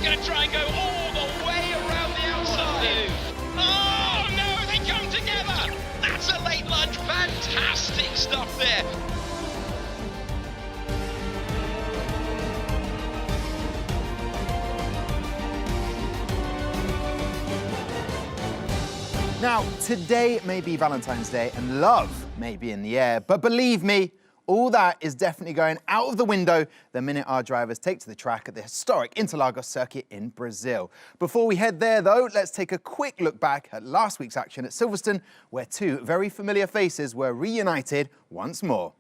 going to try and go all the way around the outside. Oh, no, they come together. That's a late lunge. Fantastic stuff there. Now, today may be Valentine's Day and love may be in the air, but believe me, all that is definitely going out of the window the minute our drivers take to the track at the historic Interlagos circuit in Brazil. Before we head there, though, let's take a quick look back at last week's action at Silverstone, where two very familiar faces were reunited once more.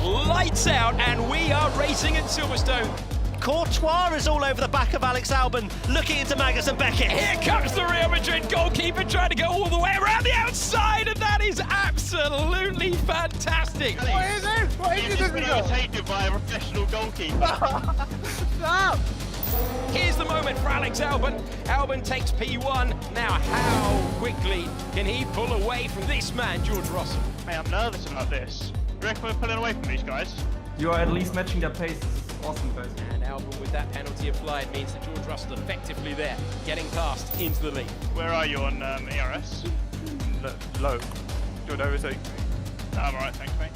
Lights out, and we are racing at Silverstone. Courtois is all over the back of Alex Albon, looking into Magnus and Beckett. Here comes the Real Madrid goalkeeper trying to go all the way around the outside, and that is absolutely fantastic. What is it? What is it? Taken by a professional goalkeeper. Stop! Here's the moment for Alex Albon. Albon takes P1. Now, how quickly can he pull away from this man, George Russell? Mate, I'm nervous about this. You reckon we're pulling away from these guys? You are at least matching their pace. This is awesome, guys. And Albon, with that penalty applied, means that George Russell effectively there, getting past into the lead. Where are you on ERS? Low. Your nose is I'm alright, thanks, mate.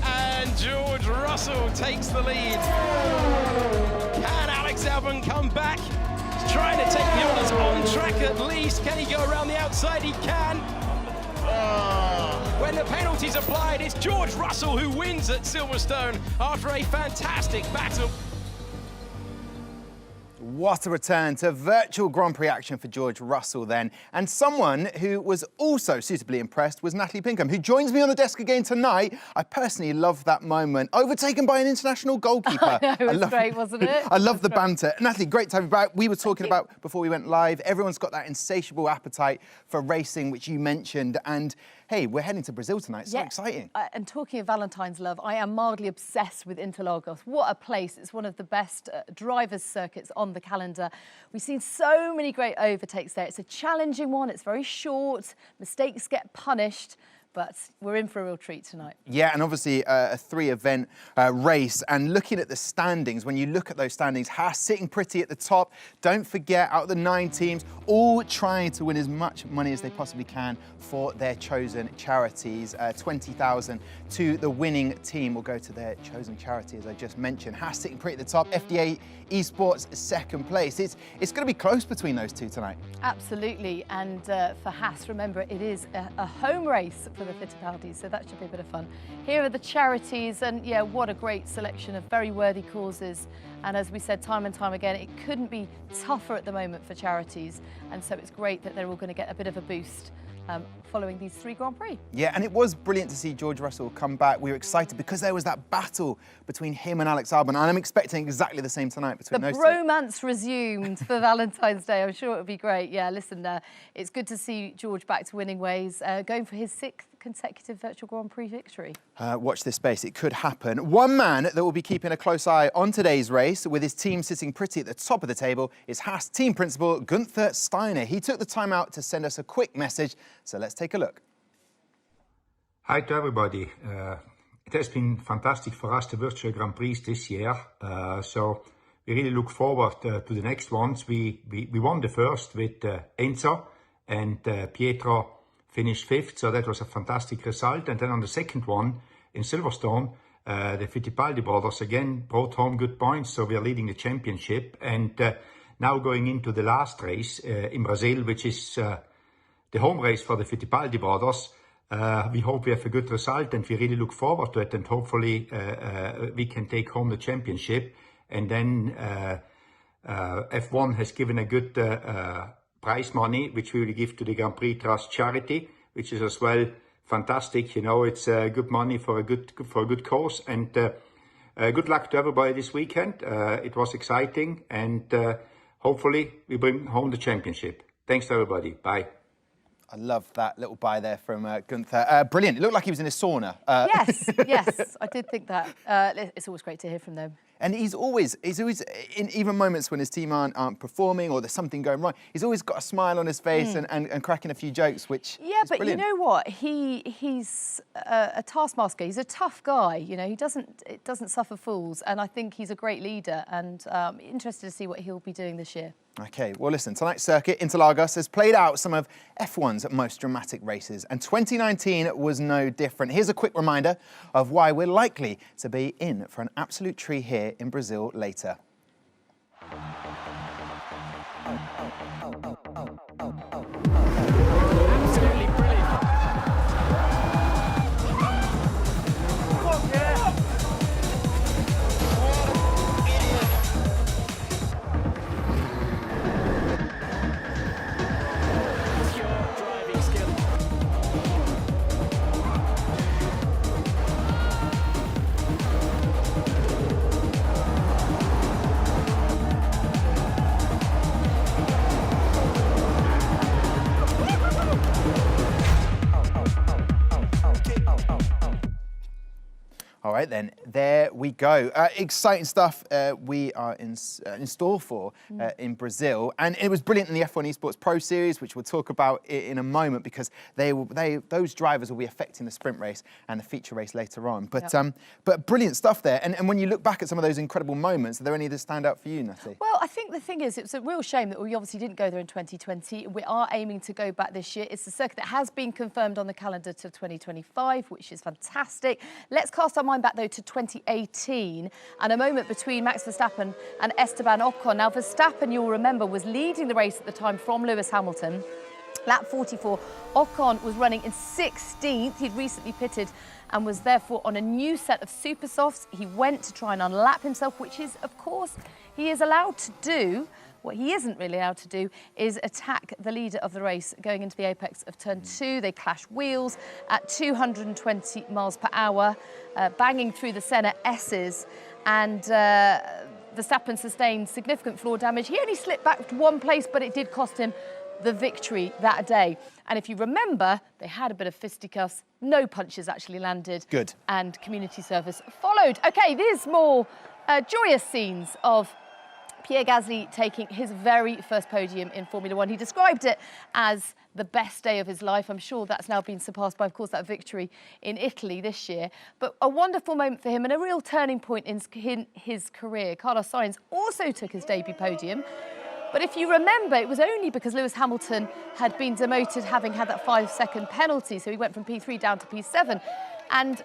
And George Russell takes the lead. Can Alex Albon come back? He's trying to take the honours on track at least. Can he go around the outside? He can. When the penalty's applied, it's George Russell who wins at Silverstone after a fantastic battle. What a return to virtual Grand Prix action for George Russell then. And someone who was also suitably impressed was Natalie Pinkham, who joins me on the desk again tonight. I personally loved that moment. Overtaken by an international goalkeeper. I know, it was great, wasn't it? I love the banter. Natalie, great to have you back. We were talking about, before we went live, everyone's got that insatiable appetite for racing, which you mentioned. And hey, we're heading to Brazil tonight. So exciting. And talking of Valentine's love, I am mildly obsessed with Interlagos. What a place. It's one of the best drivers' circuits on the calendar. We've seen so many great overtakes there. It's a challenging one. It's very short. Mistakes get punished. But we're in for a real treat tonight. Yeah, and obviously a three-event race. And looking at the standings, when you look at those standings, Haas sitting pretty at the top. Don't forget, out of the 9 teams, all trying to win as much money as they possibly can for their chosen charities. 20,000 to the winning team will go to their chosen charity, as I just mentioned. Haas sitting pretty at the top. FDA Esports second place. It's going to be close between those two tonight. Absolutely. And for Haas, remember, it is a home race for the Fittipaldi, so that should be a bit of fun. Here are the charities, and yeah, what a great selection of very worthy causes. And as we said time and time again, it couldn't be tougher at the moment for charities, and so it's great that they're all going to get a bit of a boost following these 3 Grand Prix. Yeah, and it was brilliant to see George Russell come back. We were excited because there was that battle between him and Alex Albon, and I'm expecting exactly the same tonight between those two. The bromance resumed for Valentine's Day. I'm sure it would be great. Yeah, listen, it's good to see George back to winning ways, going for his 6th consecutive Virtual Grand Prix victory. Watch this space, it could happen. One man that will be keeping a close eye on today's race, with his team sitting pretty at the top of the table, is Haas team principal Guenther Steiner. He took the time out to send us a quick message, so let's take a look. Hi to everybody. It has been fantastic for us, the Virtual Grand Prix this year. So we really look forward to the next ones. We won the first with Enzo, and Pietro finished 5th, so that was a fantastic result. And then on the second one in Silverstone, the Fittipaldi Brothers again brought home good points, so we are leading the championship. And now going into the last race in Brazil, which is the home race for the Fittipaldi Brothers, we hope we have a good result, and we really look forward to it, and hopefully we can take home the championship. And then F1 has given a good prize money, which we will give to the Grand Prix Trust charity, which is as well fantastic. You know, it's good money for a good cause. And good luck to everybody this weekend. It was exciting, and hopefully we bring home the championship. Thanks to everybody. Bye. I love that little bye there from Guenther. Brilliant. It looked like he was in a sauna. Yes, I did think that. It's always great to hear from them. And he's always in even moments when his team aren't performing or there's something going wrong, he's always got a smile on his face and cracking a few jokes, which is but brilliant. you know what? He's a taskmaster. He's a tough guy. You know, he doesn't suffer fools, and I think he's a great leader. And interested to see what he'll be doing this year. Okay, well listen, tonight's circuit, Interlagos, has played out some of F1's most dramatic races, and 2019 was no different. Here's a quick reminder of why we're likely to be in for an absolute treat here in Brazil later. Absolutely brilliant. All right, then, there we go. Exciting stuff we are in store for in Brazil. And it was brilliant in the F1 Esports Pro Series, which we'll talk about in a moment, because those drivers will be affecting the sprint race and the feature race later on. But brilliant stuff there. And when you look back at some of those incredible moments, are there any that stand out for you, Natty? Well, I think the thing is, it's a real shame that we obviously didn't go there in 2020. We are aiming to go back this year. It's a circuit that has been confirmed on the calendar to 2025, which is fantastic. Let's cast our mind back, though, to 2018 and a moment between Max Verstappen and Esteban Ocon. Now, Verstappen, you'll remember, was leading the race at the time from Lewis Hamilton. Lap 44, Ocon was running in 16th. He'd recently pitted and was therefore on a new set of super softs. He went to try and unlap himself, which is, of course, he is allowed to do. What he isn't really allowed to do is attack the leader of the race going into the apex of turn 2. They clash wheels at 220 miles per hour, banging through the Senna S's, and Verstappen sustained significant floor damage. He only slipped back to one place, but it did cost him the victory that day. And if you remember, they had a bit of fisticuffs. No punches actually landed. Good. And community service followed. Okay, there's more joyous scenes of Pierre Gasly taking his very first podium in Formula One. He described it as the best day of his life. I'm sure that's now been surpassed by, of course, that victory in Italy this year. But a wonderful moment for him and a real turning point in his career. Carlos Sainz also took his debut podium. But if you remember, it was only because Lewis Hamilton had been demoted, having had that 5-second penalty. So he went from P3 down to P7. And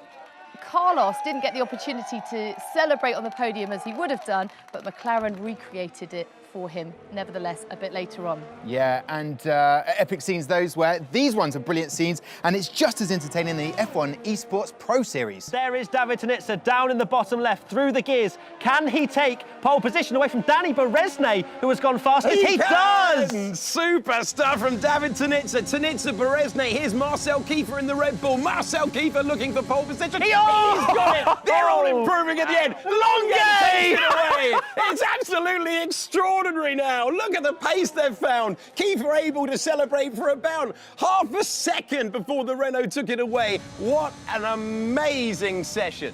Carlos didn't get the opportunity to celebrate on the podium as he would have done, but McLaren recreated it for him, nevertheless, a bit later on. Yeah, and epic scenes those were. These ones are brilliant scenes, and it's just as entertaining in the F1 Esports Pro Series. There is David Tonitza down in the bottom left through the gears. Can he take pole position away from Danny Beresne, who has gone fastest? He does! Super stuff from David Tonitza. Tonitza, Beresne. Here's Marcel Kiefer in the Red Bull. Marcel Kiefer looking for pole position. He's got it. They're all improving at the end. Longuet! It's absolutely extraordinary now. Look at the pace they've found. Kiefer able to celebrate for about half a second before the Renault took it away. What an amazing session.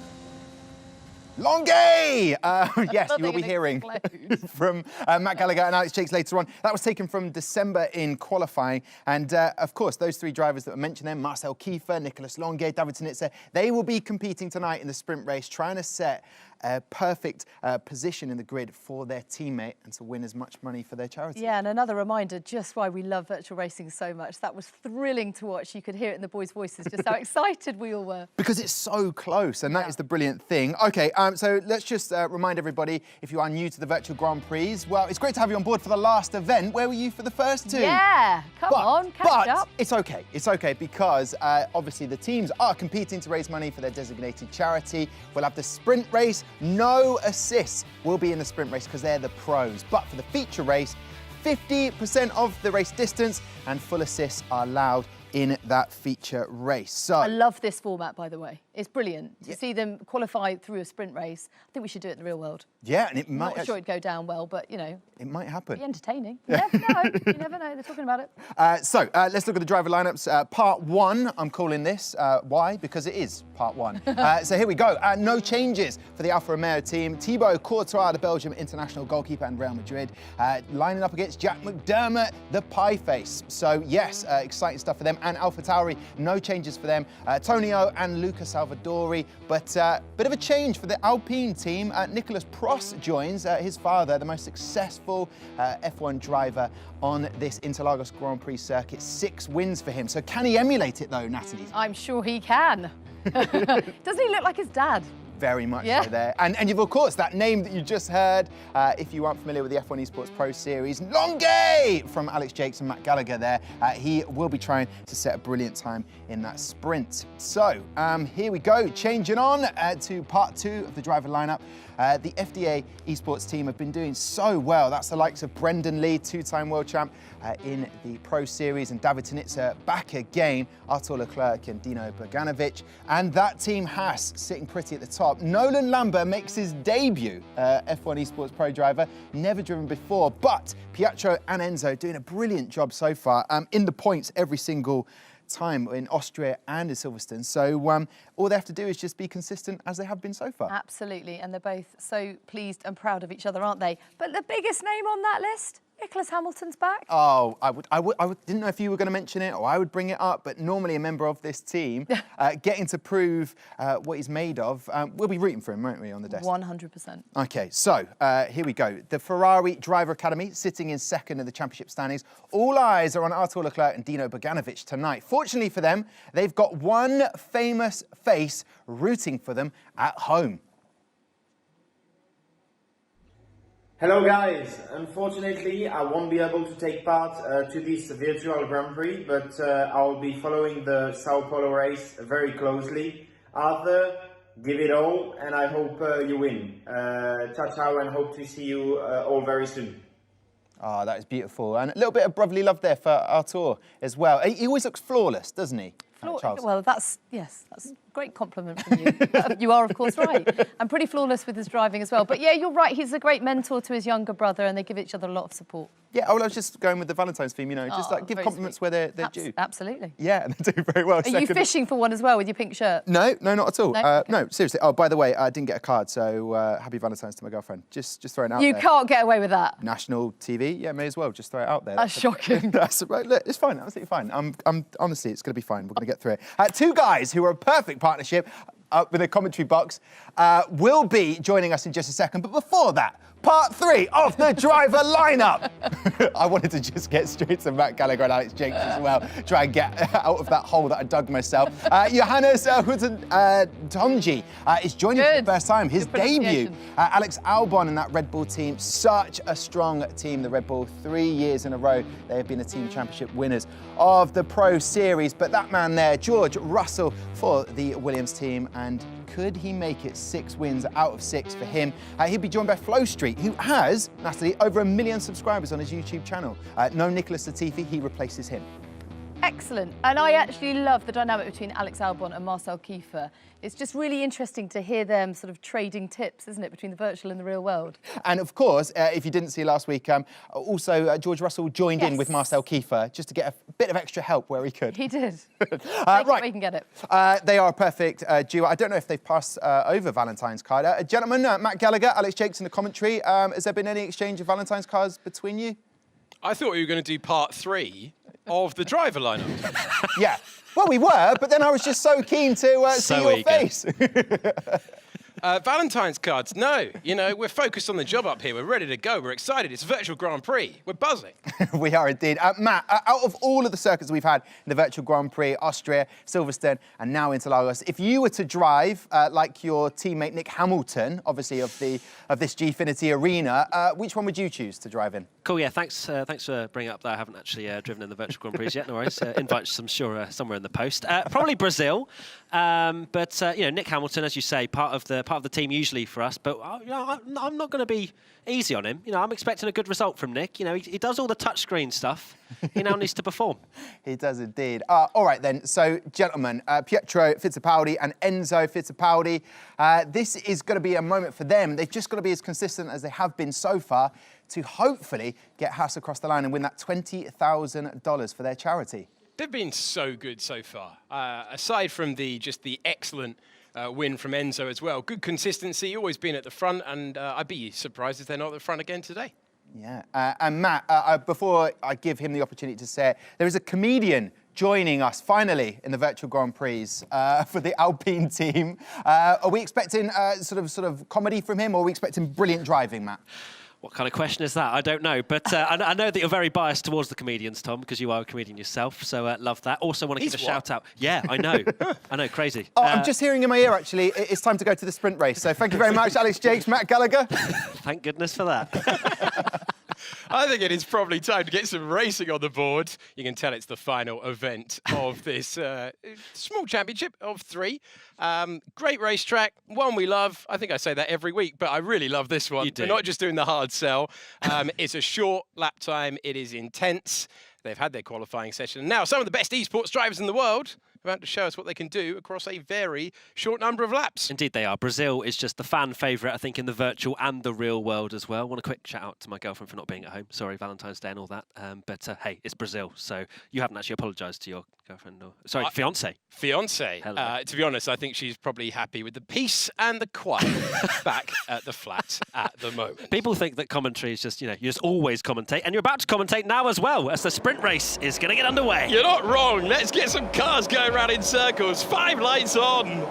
Longuet! Yes, you will be hearing from Matt Gallagher and Alex Jakes later on. That was taken from December in qualifying. And of course, those three drivers that were mentioned there, Marcel Kiefer, Nicolas Longuet, David Tonitza, they will be competing tonight in the sprint race, trying to set a perfect position in the grid for their teammate and to win as much money for their charity. Yeah, and another reminder just why we love virtual racing so much. That was thrilling to watch. You could hear it in the boys' voices, just how excited we all were. Because it's so close, and that is the brilliant thing. Okay, so let's just remind everybody, if you are new to the Virtual Grand Prix, well, it's great to have you on board for the last event. Where were you for the first two? Yeah, come on, catch up. It's okay. It's okay because obviously the teams are competing to raise money for their designated charity. We'll have the sprint race. No assists will be in the sprint race because they're the pros. But for the feature race, 50% of the race distance and full assists are allowed in that feature race. So I love this format, by the way. It's brilliant to see them qualify through a sprint race. I think we should do it in the real world. Yeah, and it might. Not sure it'd go down well, but you know, it might happen. Be entertaining. You never know. You never know. They're talking about it. Let's look at the driver lineups. Part 1, I'm calling this. Why? Because it is part 1. So here we go. No changes for the Alfa Romeo team. Thibaut Courtois, the Belgium international goalkeeper and Real Madrid, lining up against Jack McDermott, the pie face. So yes, exciting stuff for them. And AlphaTauri, no changes for them. Tonio and Luca Salvadori, but bit of a change for the Alpine team. Nicolas Prost joins his father, the most successful F1 driver on this Interlagos Grand Prix circuit. 6 wins for him. So can he emulate it though, Natalie? I'm sure he can. Doesn't he look like his dad? Very much so there. And you've, of course, that name that you just heard, if you aren't familiar with the F1 Esports Pro Series, Longue from Alex Jakes and Matt Gallagher there. He will be trying to set a brilliant time in that sprint. So here we go, changing on to part 2 of the driver lineup. The FDA Esports team have been doing so well. That's the likes of Brendan Lee, 2-time world champ in the Pro Series, and David Tinitza back again, Artur Leclerc and Dino Bogdanovic. And that team Haas sitting pretty at the top. Nolan Lambert makes his debut, F1 Esports Pro driver, never driven before, but Pietro and Enzo doing a brilliant job so far, in the points every single time in Austria and in Silverstone. So all they have to do is just be consistent as they have been so far. Absolutely, and they're both so pleased and proud of each other, aren't they? But the biggest name on that list, Nicholas Hamilton's back. Oh, I didn't know if you were going to mention it or I would bring it up, but normally a member of this team getting to prove what he's made of, we'll be rooting for him, won't we, on the desk? 100%. Okay, so here we go. The Ferrari Driver Academy sitting in second in the championship standings. All eyes are on Artur Leclerc and Dino Bogdanovic tonight. Fortunately for them, they've got one famous face rooting for them at home. Hello guys, unfortunately I won't be able to take part to this Virtual Grand Prix, but I'll be following the Sao Paulo race very closely. Arthur, give it all and I hope you win. Ciao ciao and hope to see you all very soon. Oh, that is beautiful. And a little bit of brotherly love there for Artur as well. He always looks flawless, doesn't he? Charles? Well, that's a great compliment from you. You are, of course, right. And pretty flawless with his driving as well. But yeah, you're right. He's a great mentor to his younger brother and they give each other a lot of support. Yeah, I was just going with the Valentine's theme, you know, just like give compliments where they're due. Absolutely. Yeah, and they do very well. Are you fishing for one as well with your pink shirt? No, not at all. No? Okay. No, seriously. Oh, by the way, I didn't get a card, so happy Valentine's to my girlfriend. Just throwing it out there. You can't get away with that. National TV, yeah, may as well. Just throw it out there. That's shocking. That's right. Look, it's fine, absolutely fine. I'm honestly, it's going to be fine. We're going to get through it. 2 guys who are a perfect partnership with a commentary box will be joining us in just a second. But before that, part 3 of the driver lineup. I wanted to just get straight to Matt Gallagher and Alex Jakes as well, try and get out of that hole that I dug myself. Johannes Hutten-Tonji is joining for the first time, his debut. Alex Albon and that Red Bull team, such a strong team, the Red Bull. 3 years in a row, they have been the team championship winners of the Pro Series. But that man there, George Russell for the Williams team, and could he make it 6 wins out of 6 for him? He'll be joined by Flo Street, who has, Natalie, over 1 million subscribers on his YouTube channel. No Nicholas Latifi, he replaces him. Excellent. And I actually love the dynamic between Alex Albon and Marcel Kiefer. It's just really interesting to hear them sort of trading tips, isn't it, between the virtual and the real world? And of course, if you didn't see last week, also George Russell joined in with Marcel Kiefer just to get a bit of extra help where he could. He did. Right. We can get it. They are a perfect duo. I don't know if they've passed over Valentine's card. Gentlemen, Matt Gallagher, Alex Jakes in the commentary. Has there been any exchange of Valentine's cards between you? I thought we were going to do part 3 of the driver lineup. Yeah. Well, we were, but then I was just so keen to see your face. Valentine's cards, no. You know, we're focused on the job up here. We're ready to go. We're excited. It's Virtual Grand Prix. We're buzzing. We are indeed. Matt, out of all of the circuits we've had in the Virtual Grand Prix, Austria, Silverstone, and now Interlagos, if you were to drive like your teammate Nick Hamilton, obviously of this Gfinity arena, which one would you choose to drive in? Cool, yeah, thanks for bringing up that. I haven't actually driven in the Virtual Grand Prix yet. No worries. Invites, I'm sure, somewhere in the post. Probably Brazil, but you know, Nick Hamilton, as you say, part of the team usually for us. But you know, I'm not going to be easy on him. You know, I'm expecting a good result from Nick. You know, he does all the touchscreen stuff. He now needs to perform. He does indeed. All right then, so gentlemen, Pietro Fittipaldi and Enzo Fittipaldi, this is going to be a moment for them. They've just got to be as consistent as they have been so far to hopefully get Haas across the line and win that $20,000 for their charity. They've been so good so far. Aside from the excellent win from Enzo as well. Good consistency, always been at the front, and I'd be surprised if they're not at the front again today. Yeah, and Matt, before I give him the opportunity to say it, there is a comedian joining us finally in the Virtual Grand Prix for the Alpine team. Are we expecting sort of comedy from him, or are we expecting brilliant driving, Matt? What kind of question is that? I don't know, but I know that you're very biased towards the comedians, Tom, because you are a comedian yourself, so love that. Also want to give a shout out. Yeah, I know. I know, crazy. Oh, I'm just hearing in my ear, actually, it's time to go to the sprint race. So thank you very much, Alex Jakes, Matt Gallagher. Thank goodness for that. I think it is probably time to get some racing on the board. You can tell it's the final event of this small championship of 3. Great racetrack, one we love. I think I say that every week, but I really love this one. You do. We're not just doing the hard sell. It's a short lap time. It is intense. They've had their qualifying session. Now, some of the best esports drivers in the world are about to show us what they can do across a very short number of laps. Indeed they are. Brazil is just the fan favourite, I think, in the virtual and the real world as well. Want a quick shout out to my girlfriend for not being at home. Sorry, Valentine's Day and all that. But hey, it's Brazil, so you haven't actually apologised to your girlfriend. Or, sorry, fiancé. Fiancé. To be honest, I think she's probably happy with the peace and the quiet back at the flat at the moment. People think that commentary is just, you just always commentate, and you're about to commentate now as well, as the sprint race is going to get underway. You're not wrong. Let's get some cars going around in circles. 5 lights on.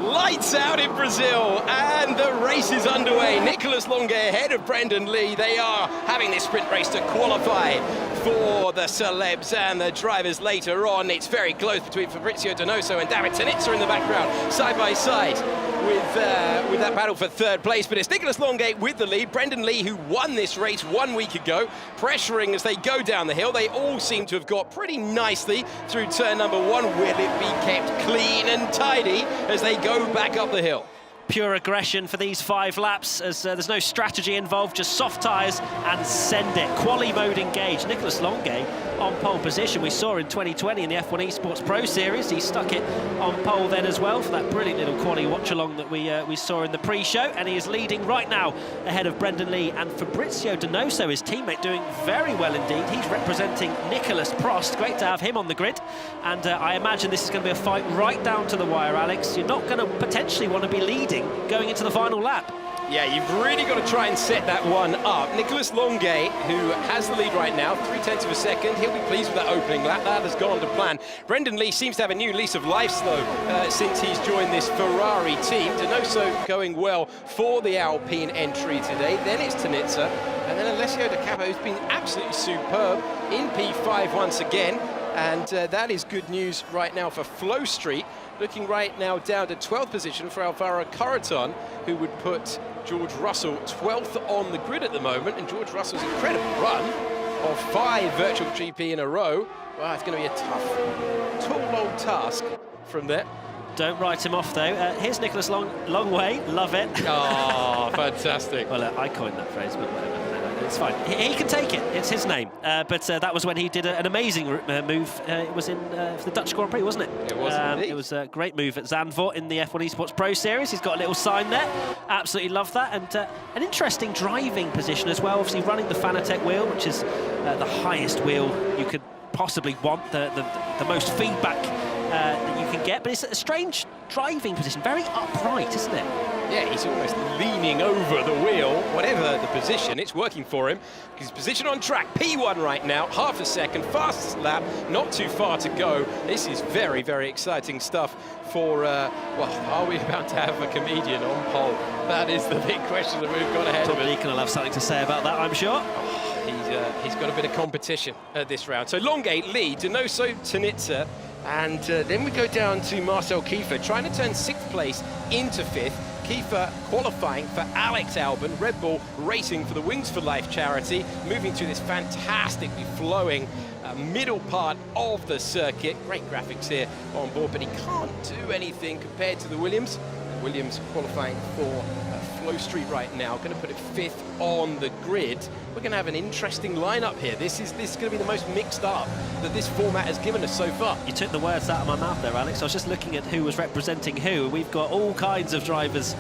Lights out in Brazil, and the race is underway. Nicholas Longe ahead of Brendan Lee. They are having this sprint race to qualify for the celebs and the drivers later on. It's very close between Fabrizio Donoso and David Tanitza in the background, side by side with that battle for 3rd place. But it's Nicholas Longe with the lead. Brendan Lee, who won this race 1 week ago, pressuring as they go down the hill. They all seem to have got pretty nicely through turn number 1. Will it be kept clean and tidy as they go back up the hill? Pure aggression for these 5 laps, as there's no strategy involved, just soft tyres and send it. Quali mode engaged. Nicholas Longe on pole position. We saw in 2020 in the F1 Esports Pro Series. He stuck it on pole then as well for that brilliant little quali watch-along that we saw in the pre-show. And he is leading right now ahead of Brendan Lee and Fabrizio Donoso, his teammate, doing very well indeed. He's representing Nicholas Prost. Great to have him on the grid. And I imagine this is going to be a fight right down to the wire, Alex. You're not going to potentially want to be leading going into the final lap. Yeah, you've really got to try and set that one up. Nicholas Longe, who has the lead right now, 0.3 of a second. He'll be pleased with that opening lap. That has gone to plan. Brendan Lee seems to have a new lease of life, though, since he's joined this Ferrari team. Donoso going well for the Alpine entry today. Then it's Tanitza. And then Alessio Di Capo, who's been absolutely superb in P5 once again. And that is good news right now for Flow Street. Looking right now down to 12th position for Alvaro Carreton, who would put George Russell 12th on the grid at the moment. And George Russell's incredible run of 5 virtual GP in a row. Well, it's going to be a tough, tall old task from there. Don't write him off, though. Here's Nicholas Longe. Love it. Oh, fantastic. Well, I coined that phrase, but whatever. It's fine. He can take it. It's his name. But that was when he did an amazing move. It was in for the Dutch Grand Prix, wasn't it? It was indeed. It was a great move at Zandvoort in the F1 Esports Pro Series. He's got a little sign there. Absolutely love that. And an interesting driving position as well. Obviously running the Fanatec wheel, which is the highest wheel you could possibly want, the most feedback that you can get. But it's a strange driving position. Very upright, isn't it? Yeah, he's almost leaning over the wheel. Whatever the position, it's working for him. His position on track, P1 right now, half a second, fastest lap, not too far to go. This is very, very exciting stuff for, well, are we about to have a comedian on pole? That is the big question that we've got ahead of us. Deacon will have something to say about that, I'm sure. He's got a bit of competition at this round. So Longe lead, Donoso, Tanitza, and then we go down to Marcel Kiefer, trying to turn 6th place into 5th. Kiefer qualifying for Alex Albon, Red Bull racing for the Wings for Life charity, moving through this fantastically flowing middle part of the circuit. Great graphics here on board, but he can't do anything compared to the Williams. Williams qualifying for Flow Street right now, going to put it 5th on the grid. We're going to have an interesting lineup here. This is going to be the most mixed up that this format has given us so far. You took the words out of my mouth there, Alex. I was just looking at who was representing who. We've got all kinds of drivers,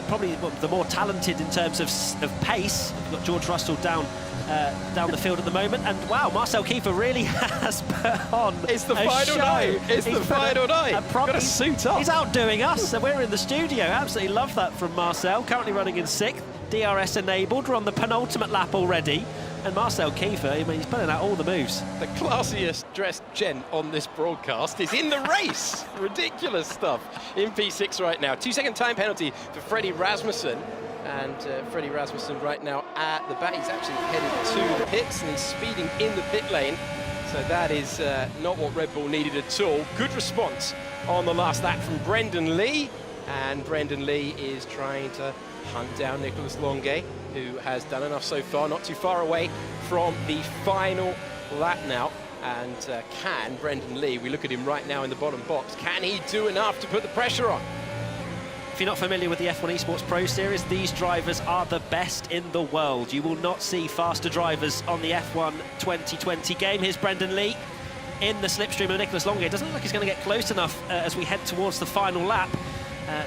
probably the more talented in terms of pace. We've got George Russell down the field at the moment, and wow, Marcel Kiefer really has put on It's the a final show. night. It's the final night. Got to suit up. He's outdoing us, so we're in the studio. Absolutely love that from Marcel. Currently running in 6th, DRS enabled. We're on the penultimate lap already, and Marcel Kiefer, I mean, he's putting out all the moves. The classiest dressed gent on this broadcast is in the race. Ridiculous stuff in P6 right now. 2-second time penalty for Freddie Rasmussen. And Freddie Rasmussen right now at the back. He's actually headed to the pits and he's speeding in the pit lane. So that is not what Red Bull needed at all. Good response on the last lap from Brendan Lee. And Brendan Lee is trying to hunt down Nicolas Longuet, who has done enough so far, not too far away from the final lap now. And can Brendan Lee, we look at him right now in the bottom box, can he do enough to put the pressure on? If you're not familiar with the F1 Esports Pro Series, these drivers are the best in the world. You will not see faster drivers on the F1 2020 game. Here's Brendan Lee in the slipstream of Nicolas Longuet. It doesn't look like he's going to get close enough as we head towards the final lap.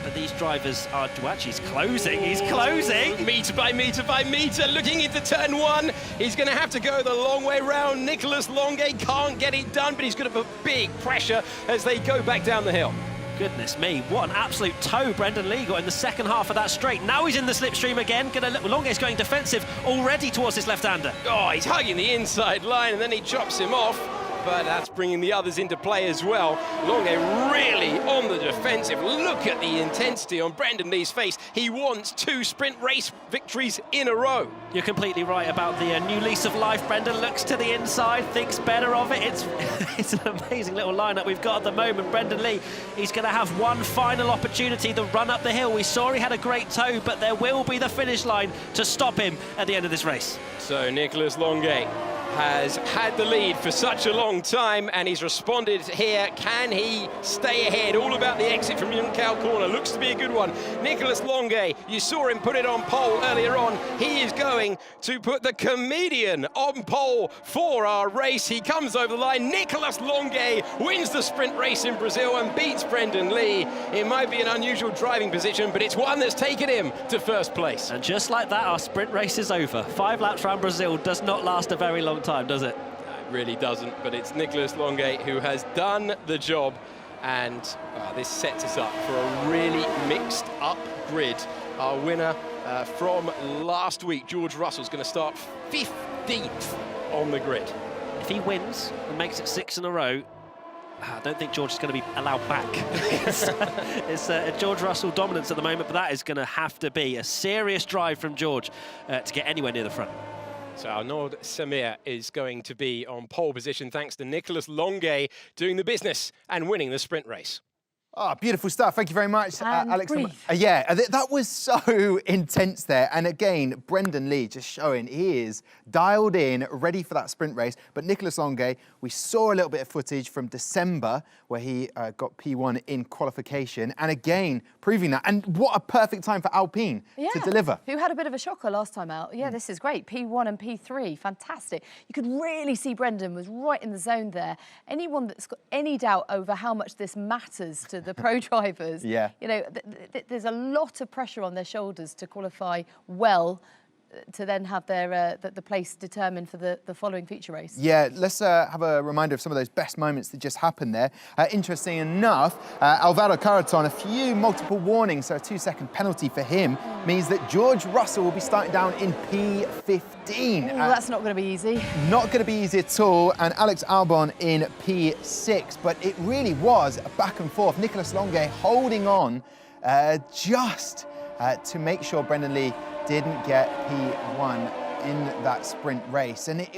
But these drivers are... Well, actually, he's closing. He's closing. Metre by metre by metre, looking into turn 1. He's going to have to go the long way round. Nicolas Longuet can't get it done, but he's going to put big pressure as they go back down the hill. Goodness me, what an absolute toe Brendan Lee got in the second half of that straight. Now he's in the slipstream again. Longuet's going defensive already towards his left-hander. Oh, he's hugging the inside line and then he chops him off. But that's bringing the others into play as well. Longuet really on the defensive. Look at the intensity on Brendan Lee's face. He wants 2 sprint race victories in a row. You're completely right about the new lease of life. Brendan looks to the inside, thinks better of it. It's an amazing little lineup we've got at the moment. Brendan Lee, he's going to have one final opportunity, the run up the hill. We saw he had a great toe, but there will be the finish line to stop him at the end of this race. So Nicolas Longuet has had the lead for such a long time and he's responded here. Can he stay ahead? All about the exit from Juncal corner. Looks to be a good one. Nicolas Longuet, you saw him put it on pole earlier on. He is going to put the comedian on pole for our race. He comes over the line. Nicolas Longuet wins the sprint race in Brazil and beats Brendan Lee. It might be an unusual driving position, but it's one that's taken him to first place. And just like that, our sprint race is over. 5 laps around Brazil does not last a very long time, does it? It really doesn't, but it's Nicolas Longuet who has done the job, and this sets us up for a really mixed up grid. Our winner from last week, George Russell's going to start 15th on the grid. If he wins and makes it 6 in a row, I don't think George is going to be allowed back. It's George Russell dominance at the moment, but that is going to have to be a serious drive from George to get anywhere near the front. So Arnaud Samir is going to be on pole position thanks to Nicolas Longuet doing the business and winning the sprint race. Oh, beautiful stuff. Thank you very much, Alex. Breathe. That was so intense there. And again, Brendan Lee just showing he is dialed in, ready for that sprint race. But Nicolas Longuet, we saw a little bit of footage from December where he got P1 in qualification. And again, proving that. And what a perfect time for Alpine to deliver. Who had a bit of a shocker last time out. Yeah, this is great. P1 and P3, fantastic. You could really see Brendan was right in the zone there. Anyone that's got any doubt over how much this matters to the pro drivers, you know, there's a lot of pressure on their shoulders to qualify well to then have their the place determined for the following feature race. Yeah, let's have a reminder of some of those best moments that just happened there. Interesting enough, Alvaro Carreton, a few multiple warnings, so a 2-second penalty for him means that George Russell will be starting down in P15. Well, that's not going to be easy. Not going to be easy at all, and Alex Albon in P6, but it really was a back and forth. Nicolas Longuet holding on just to make sure Brendan Lee didn't get P1 in that sprint race. And it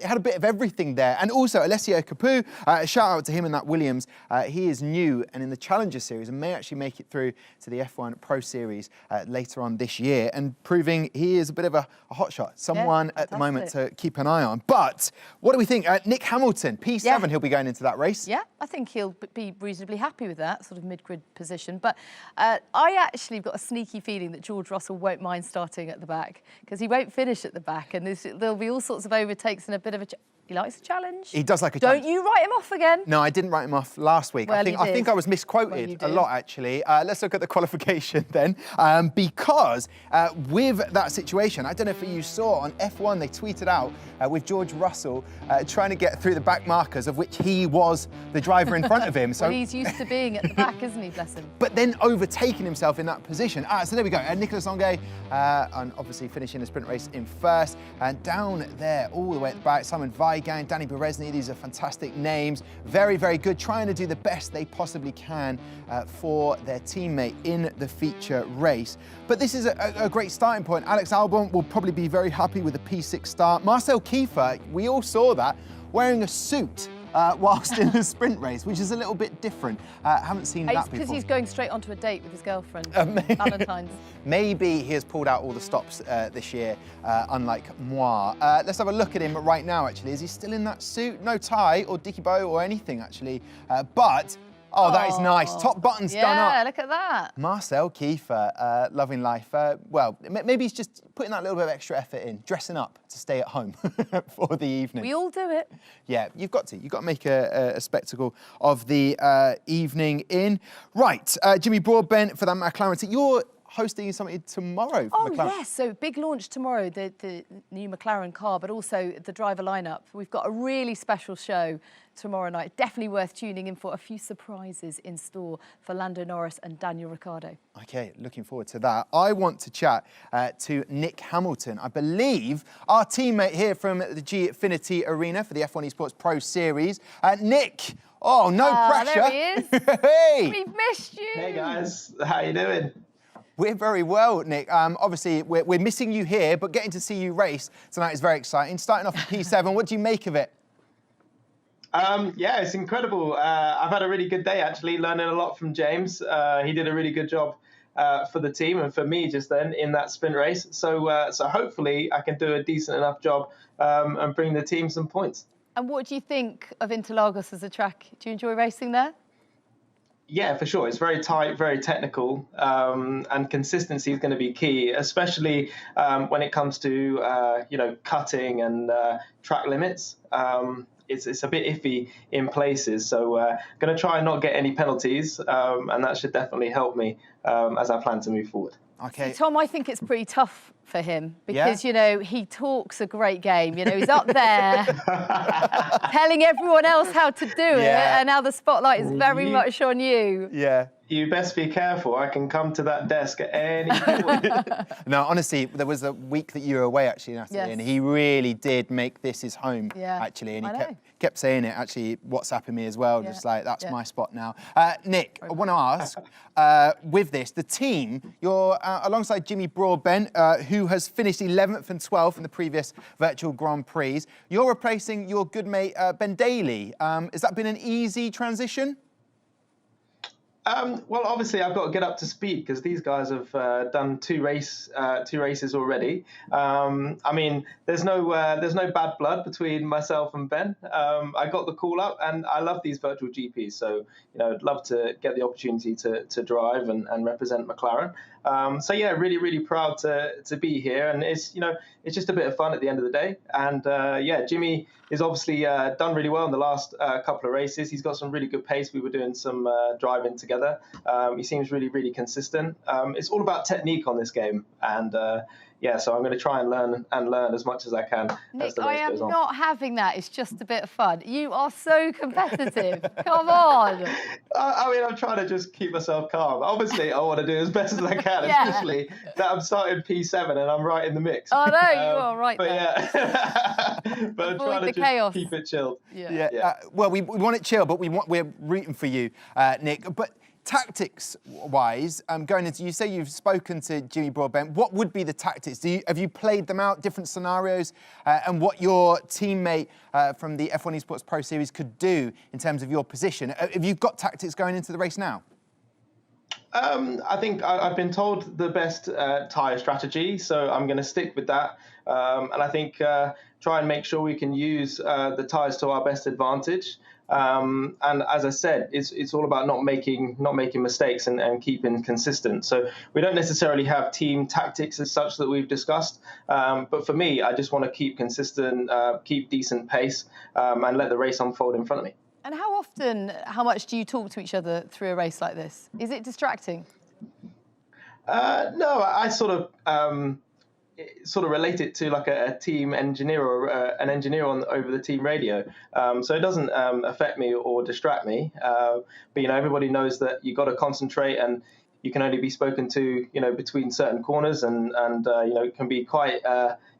had a bit of everything there. And also Alessio Capu, shout out to him in that Williams. He is new and in the Challenger Series and may actually make it through to the F1 Pro Series later on this year, and proving he is a bit of a hotshot, someone at the moment to keep an eye on. But what do we think? Nick Hamilton, P7, he'll be going into that race. Yeah, I think he'll be reasonably happy with that sort of mid-grid position. But I actually got a sneaky feeling that George Russell won't mind starting at the back, because he won't finish at the back, and there'll be all sorts of overtakes and a bit of a... He likes a challenge. He does like a challenge. Don't you write him off again? No, I didn't write him off last week. Well, I think I was misquoted a lot, actually. Let's look at the qualification then, because with that situation, I don't know if you saw on F1, they tweeted out with George Russell trying to get through the back markers, of which he was the driver in front of him. So well, he's used to being at the back, isn't he, bless him? But then overtaking himself in that position. So there we go. Nicolas Longuet, and obviously finishing the sprint race in first. And down there, all the way at the back, Simon Weigand, Danny Berezny, these are fantastic names. Very, very good, trying to do the best they possibly can for their teammate in the feature race. But this is a great starting point. Alex Albon will probably be very happy with the P6 start. Marcel Kiefer, we all saw that, wearing a suit whilst in the sprint race, which is a little bit different. Haven't seen that before. Because he's going straight onto a date with his girlfriend, Valentine's. Maybe he has pulled out all the stops this year, unlike moi. Let's have a look at him right now, actually. Is he still in that suit? No tie or dicky bow or anything, actually. But... oh, that is nice. Top button's done up. Yeah, look at that. Marcel Kiefer, loving life. Well, maybe he's just putting that little bit of extra effort in, dressing up to stay at home for the evening. We all do it. Yeah, you've got to. You've got to make a spectacle of the evening in. Right, Jimmy Broadbent for that McLaren team. You're hosting something tomorrow for McLaren. Yes, so big launch tomorrow, the new McLaren car, but also the driver lineup. We've got a really special show tomorrow night. Definitely worth tuning in for. A few surprises in store for Lando Norris and Daniel Ricciardo. Okay, looking forward to that. I want to chat to Nick Hamilton. I believe our teammate here from the Gfinity Arena for the F1 Esports Pro Series. Nick, oh, no pressure. There he is. Hey! We've missed you. Hey guys, how you doing? We're very well, Nick. Obviously, we're missing you here, but getting to see you race tonight is very exciting. Starting off at P7, what do you make of it? Yeah, it's incredible. I've had a really good day, actually, learning a lot from James. He did a really good job for the team and for me just then in that sprint race. So hopefully I can do a decent enough job and bring the team some points. And what do you think of Interlagos as a track? Do you enjoy racing there? Yeah, for sure. It's very tight, very technical, and consistency is going to be key, especially when it comes to cutting and track limits. It's a bit iffy in places, so going to try and not get any penalties, and that should definitely help me as I plan to move forward. Okay. So, Tom, I think it's pretty tough for him because, you know, he talks a great game. You know, he's up there telling everyone else how to do it, and now the spotlight is very much on you. Yeah. You best be careful. I can come to that desk at any point. No, honestly, there was a week that you were away, actually, Natalie, and he really did make this his home, actually. And he kept saying it, actually, WhatsApping me as well, just like, that's my spot now. Nick, I want to ask, with this, the team, you're alongside Jimmy Broadbent, who has finished 11th and 12th in the previous Virtual Grand Prix. You're replacing your good mate, Ben Daly. Has that been an easy transition? Well, obviously, I've got to get up to speed because these guys have done two races already. I mean, there's no bad blood between myself and Ben. I got the call up, and I love these virtual GPs. So, you know, I'd love to get the opportunity to drive and represent McLaren. So yeah, really, really proud to be here, and it's just a bit of fun at the end of the day. And yeah, Jimmy is obviously done really well in the last couple of races. He's got some really good pace. We were doing some driving together. He seems really, really consistent. It's all about technique on this game, and yeah, so I'm going to try and learn as much as I can. Nick, I am not having that. It's just a bit of fun. You are so competitive. Come on. I mean, I'm trying to just keep myself calm. Obviously, I want to do as best as I can, especially that I'm starting P7 and I'm right in the mix. Oh, no, you are right but there. Yeah, but I'm trying to just keep it chilled. Well, we want it chill, but we're rooting for you, Nick. But Tactics-wise, going into, you say you've spoken to Jimmy Broadbent. What would be the tactics? Have you played them out, different scenarios, and what your teammate from the F1 Esports Pro Series could do in terms of your position? Have you got tactics going into the race now? I think I've been told the best tyre strategy, so I'm going to stick with that. And I think try and make sure we can use the tyres to our best advantage. And as I said, it's all about not making mistakes and keeping consistent. So we don't necessarily have team tactics as such that we've discussed. But for me, I just want to keep consistent, keep decent pace, and let the race unfold in front of me. And how much do you talk to each other through a race like this? Is it distracting? No, I sort of relate it to like a team engineer or an engineer over the team radio. So it doesn't affect me or distract me. But, you know, everybody knows that you got to concentrate and you can only be spoken to, you know, between certain corners and you know, it can be quite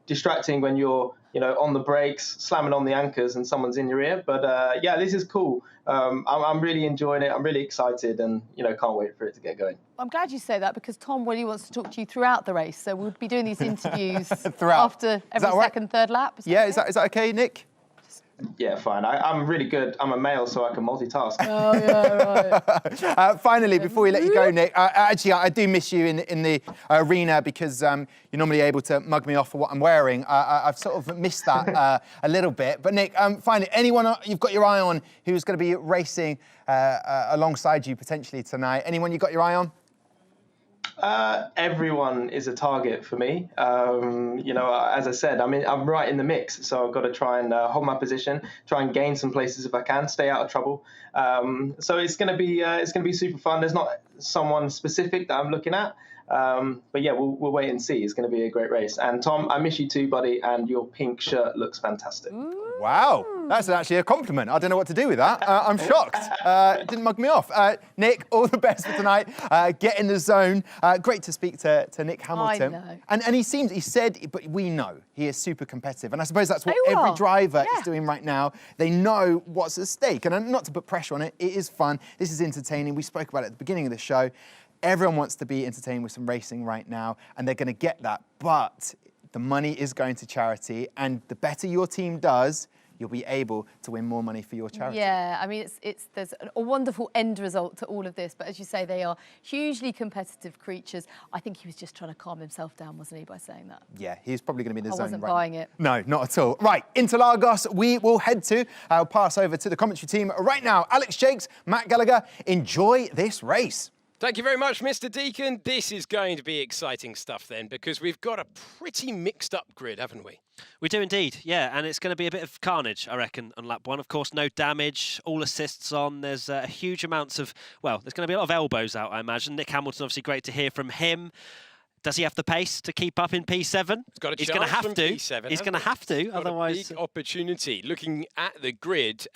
distracting when you're, you know, on the brakes, slamming on the anchors and someone's in your ear. But yeah, this is cool. I'm really enjoying it. I'm really excited and, you know, can't wait for it to get going. I'm glad you say that because Tom really wants to talk to you throughout the race. So we'll be doing these interviews throughout. After every second, third lap. Is that okay, Nick? Yeah, fine. I'm really good. I'm a male, so I can multitask. Oh, yeah, right. Finally, before we let you go, Nick, actually, I do miss you in the arena because you're normally able to mug me off for what I'm wearing. I've sort of missed that a little bit. But, Nick, finally, anyone you've got your eye on who's going to be racing alongside you potentially tonight? Anyone you've got your eye on? Everyone is a target for me. You know, as I said, I'm right in the mix, so I've got to try and hold my position, try and gain some places if I can, stay out of trouble. So it's going to be super fun. There's not someone specific that I'm looking at, but yeah, we'll wait and see. It's going to be a great race. And Tom, I miss you too, buddy. And your pink shirt looks fantastic. Wow, that's actually a compliment. I don't know what to do with that. I'm shocked. It didn't mug me off. Nick, all the best for tonight. Get in the zone. Great to speak to Nick Hamilton. I know. And he said, but we know he is super competitive. And I suppose that's what every driver is doing right now. They know what's at stake. And not to put pressure on it, it is fun. This is entertaining. We spoke about it at the beginning of the show. Everyone wants to be entertained with some racing right now, and they're going to get that. But the money is going to charity, and the better your team does, you'll be able to win more money for your charity. Yeah, I mean, there's a wonderful end result to all of this, but as you say, they are hugely competitive creatures. I think he was just trying to calm himself down, wasn't he, by saying that? Yeah, he's probably going to be in the zone. I wasn't buying it. No, not at all. Right, Interlagos, we will head to. I'll pass over to the commentary team right now. Alex Jakes, Matt Gallagher, enjoy this race. Thank you very much, Mr. Deacon. This is going to be exciting stuff then, because we've got a pretty mixed up grid, haven't we? We do indeed, yeah, and it's going to be a bit of carnage, I reckon, on lap one. Of course, no damage, all assists on. There's huge amounts of, well, there's going to be a lot of elbows out, I imagine. Nick Hamilton, obviously great to hear from him. Does he have the pace to keep up in P7? He's going to have to. He's going to have to, otherwise. A big opportunity. Looking at the grid,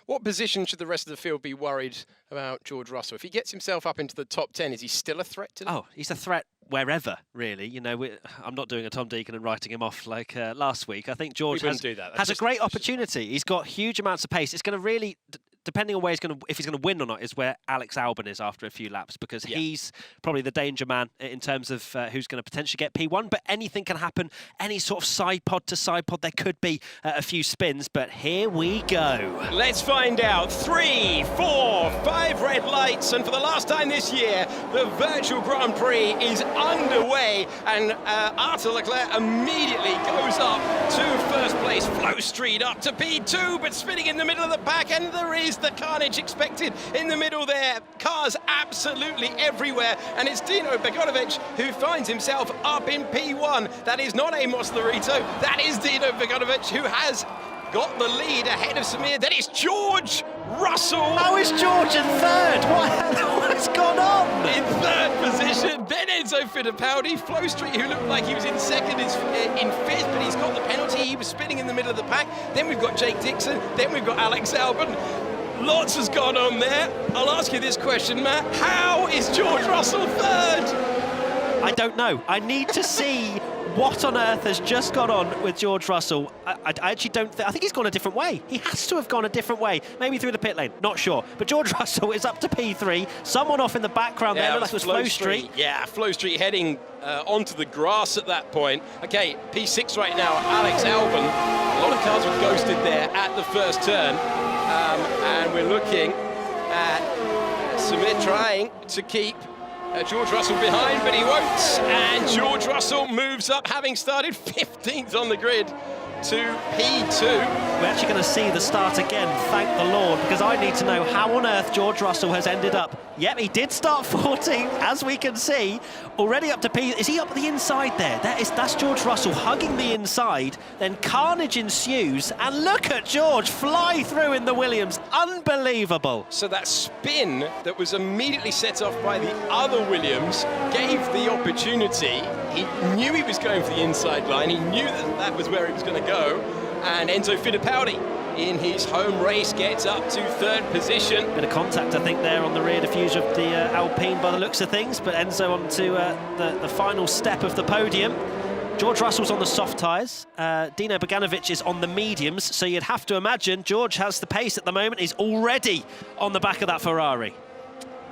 what position should the rest of the field be worried about George Russell? If he gets himself up into the top 10, is he still a threat to them? Oh, he's a threat wherever, really. You know, I'm not doing a Tom Deacon and writing him off like last week. I think George has a great opportunity. He's got huge amounts of pace. It's going to really, depending on where if he's going to win or not, is where Alex Albon is after a few laps, because he's probably the danger man in terms of who's going to potentially get P1. But anything can happen. Any sort of side pod to side pod, there could be a few spins. But here we go. Let's find out. 3, 4, 5 red lights, and for the last time this year, the Virtual Grand Prix is underway, and Arthur Leclerc immediately goes up to first place. Flow Street up to P2, but spinning in the middle of the pack, and there is the carnage expected in the middle there. Cars absolutely everywhere, and it's Dino Beganovic who finds himself up in P1. That is not Amos Lorito, that is Dino Beganovic who has got the lead ahead of Samir. Then it's George Russell. How is George in third? What has gone on? In third position. Then Enzo Fittipaldi. Flow Street, who looked like he was in second, is in fifth, but he's got the penalty. He was spinning in the middle of the pack. Then we've got Jake Dixon. Then we've got Alex Albon. Lots has gone on there. I'll ask you this question, Matt. How is George Russell third? I don't know. I need to see what on earth has just gone on with George Russell. I actually don't think... I think he's gone a different way. He has to have gone a different way. Maybe through the pit lane. Not sure. But George Russell is up to P3. Someone off in the background there. Looked like it was Flow Street. Yeah, Flow Street heading onto the grass at that point. Okay, P6 right now, Alex Albon. A lot of cars were ghosted there at the first turn. And we're looking at Samir trying to keep George Russell behind, but he won't. And George Russell moves up, having started 15th on the grid, to P2. We're actually going to see the start again, thank the Lord, because I need to know how on earth George Russell has ended up. Yep, he did start 14th, as we can see, already up to P. Is he up the inside there? That's George Russell hugging the inside, then carnage ensues, and look at George fly through in the Williams. Unbelievable. So that spin that was immediately set off by the other Williams gave the opportunity. He knew he was going for the inside line. He knew that that was where he was going to go. And Enzo Fittipaldi, in his home race, gets up to 3rd position. Bit of contact, I think, there on the rear diffuser of the Alpine by the looks of things. But Enzo on to the final step of the podium. George Russell's on the soft tyres. Dino Bogdanovic is on the mediums. So you'd have to imagine George has the pace at the moment. He's already on the back of that Ferrari.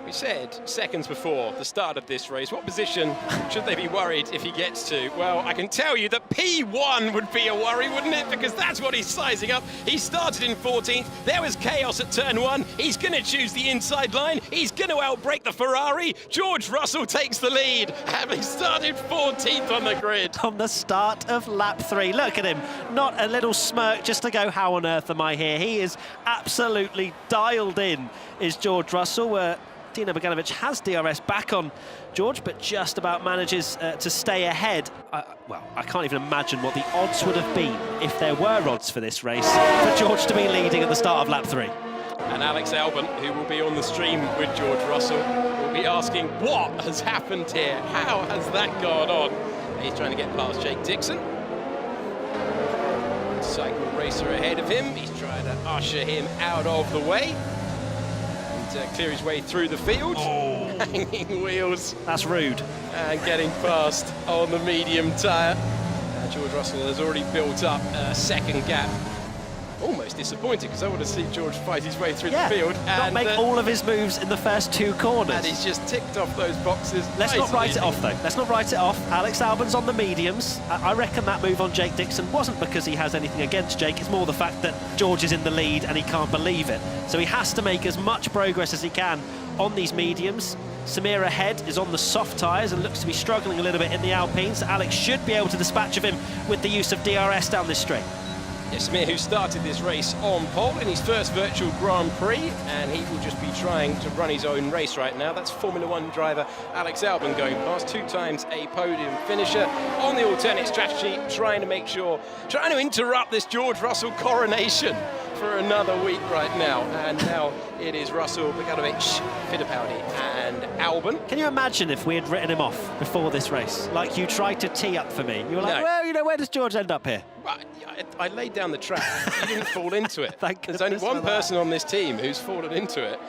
We said seconds before the start of this race, what position should they be worried if he gets to? Well, I can tell you that P1 would be a worry, wouldn't it? Because that's what he's sizing up. He started in 14th. There was chaos at turn 1. He's going to choose the inside line. He's going to outbrake the Ferrari. George Russell takes the lead, having started 14th on the grid. On the start of lap 3. Look at him. Not a little smirk just to go, how on earth am I here? He is absolutely dialed in, is George Russell. Dino Bogdanovic has DRS back on George, but just about manages to stay ahead. Well, I can't even imagine what the odds would have been if there were odds for this race for George to be leading at the start of lap 3. And Alex Albon, who will be on the stream with George Russell, will be asking, what has happened here? How has that gone on? He's trying to get past Jake Dixon. Cycle racer ahead of him. He's trying to usher him out of the way. Clear his way through the field. Oh. Hanging wheels. That's rude. And getting past on the medium tyre. George Russell has already built up a second gap. Almost disappointed, because I want to see George fight his way through the field. Not make all of his moves in the first 2 corners. And he's just ticked off those boxes. Let's not write it off, though. Let's not write it off. Alex Albon's on the mediums. I reckon that move on Jake Dixon wasn't because he has anything against Jake. It's more the fact that George is in the lead and he can't believe it. So he has to make as much progress as he can on these mediums. Samir ahead is on the soft tyres and looks to be struggling a little bit in the Alpine. So Alex should be able to dispatch of him with the use of DRS down this straight. Yes, Samir, who started this race on pole in his first Virtual Grand Prix, and he will just be trying to run his own race right now. That's Formula 1 driver Alex Albon going past, 2 times a podium finisher on the alternate strategy, trying to interrupt this George Russell coronation for another week right now. And now it is Russell, Bogdanovic, Fittipaldi and Albon. Can you imagine if we had written him off before this race? Like you tried to tee up for me. You were like, well, you know, where does George end up here? Well, I laid down the track. You didn't fall into it. There's only one person on this team who's fallen into it.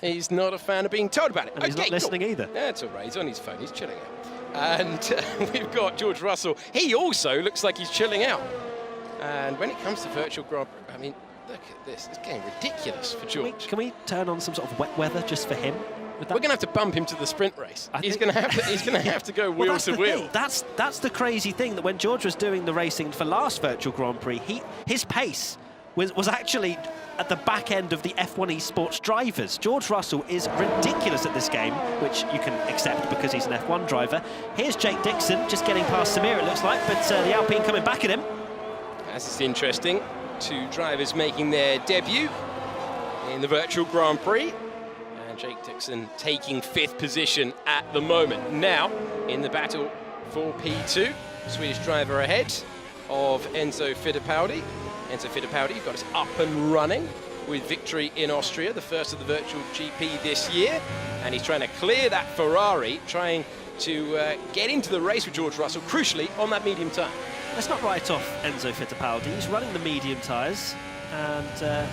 He's not a fan of being told about it. And he's not listening either. Yeah, it's all right. He's on his phone. He's chilling out. And we've got George Russell. He also looks like he's chilling out. And when it comes to Virtual Grand Prix, I mean, look at this. It's getting ridiculous for George. Can we turn on some sort of wet weather just for him? We're going to have to bump him to the sprint race. He's going to have to go wheel to wheel. That's the crazy thing, that when George was doing the racing for last Virtual Grand Prix, his pace was actually at the back end of the F1 Esports drivers. George Russell is ridiculous at this game, which you can accept because he's an F1 driver. Here's Jake Dixon just getting past Samir, it looks like, but the Alpine coming back at him. This is interesting. 2 drivers making their debut in the Virtual Grand Prix. And Jake Dixon taking 5th position at the moment. Now, in the battle for P2, Swedish driver ahead of Enzo Fittipaldi. Enzo Fittipaldi got us up and running with victory in Austria, the first of the Virtual GP this year. And he's trying to clear that Ferrari, trying to get into the race with George Russell, crucially on that medium tyre. Let's not write off Enzo Fittipaldi. He's running the medium tyres, and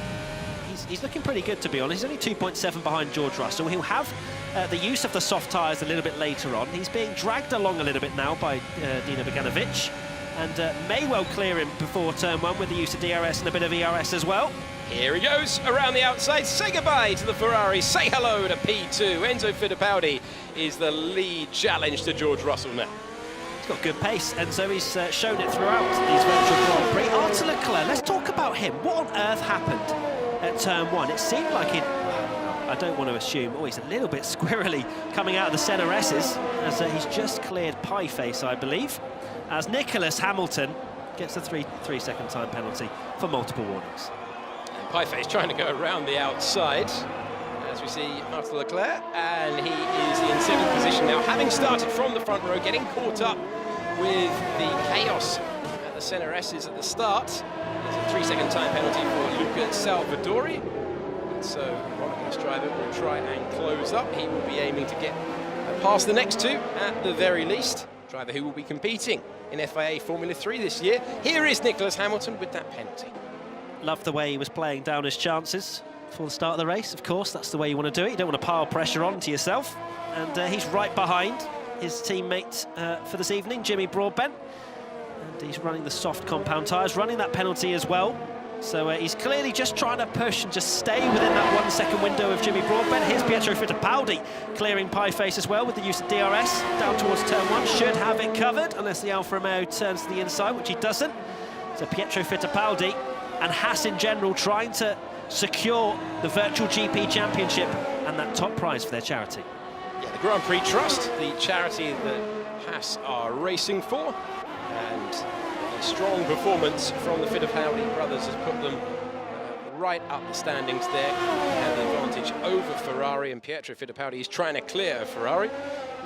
he's looking pretty good, to be honest. He's only 2.7 behind George Russell. He'll have the use of the soft tyres a little bit later on. He's being dragged along a little bit now by Dino Beganovic, and may well clear him before turn 1 with the use of DRS and a bit of ERS as well. Here he goes around the outside. Say goodbye to the Ferrari. Say hello to P2. Enzo Fittipaldi is the lead challenge to George Russell now. He's got good pace, Enzo. He's shown it throughout these Virtual Grand Prix. Arthur Leclerc, let's talk about him. What on earth happened at turn 1? It seemed like it, I don't want to assume, he's a little bit squirrely coming out of the centre S's, as he's just cleared pie face, I believe, as Nicholas Hamilton gets a 3-second time penalty for multiple warnings. Pieface trying to go around the outside, as we see Arthur Leclerc, and he is in 7th position now, having started from the front row, getting caught up with the chaos at the centre S's at the start. There's a 3-second time penalty for Luca Salvadori, and so Monaco's driver will try and close up. He will be aiming to get past the next 2 at the very least. Driver who will be competing in FIA Formula 3 this year. Here is Nicholas Hamilton with that penalty. Loved the way he was playing down his chances for the start of the race. Of course, that's the way you want to do it. You don't want to pile pressure onto yourself. And he's right behind his teammate for this evening, Jimmy Broadbent. And he's running the soft compound tyres, running that penalty as well. So he's clearly just trying to push and just stay within that 1-second window of Jimmy Broadbent. Here's Pietro Fittipaldi clearing pie face as well with the use of DRS down towards turn 1. Should have it covered unless the Alfa Romeo turns to the inside, which he doesn't. So Pietro Fittipaldi and Haas in general trying to secure the Virtual GP Championship and that top prize for their charity. Yeah, the Grand Prix Trust, the charity that Haas are racing for, and a strong performance from the Fittipaldi brothers has put them right up the standings there, and the advantage over Ferrari, and Pietro Fittipaldi is trying to clear a Ferrari.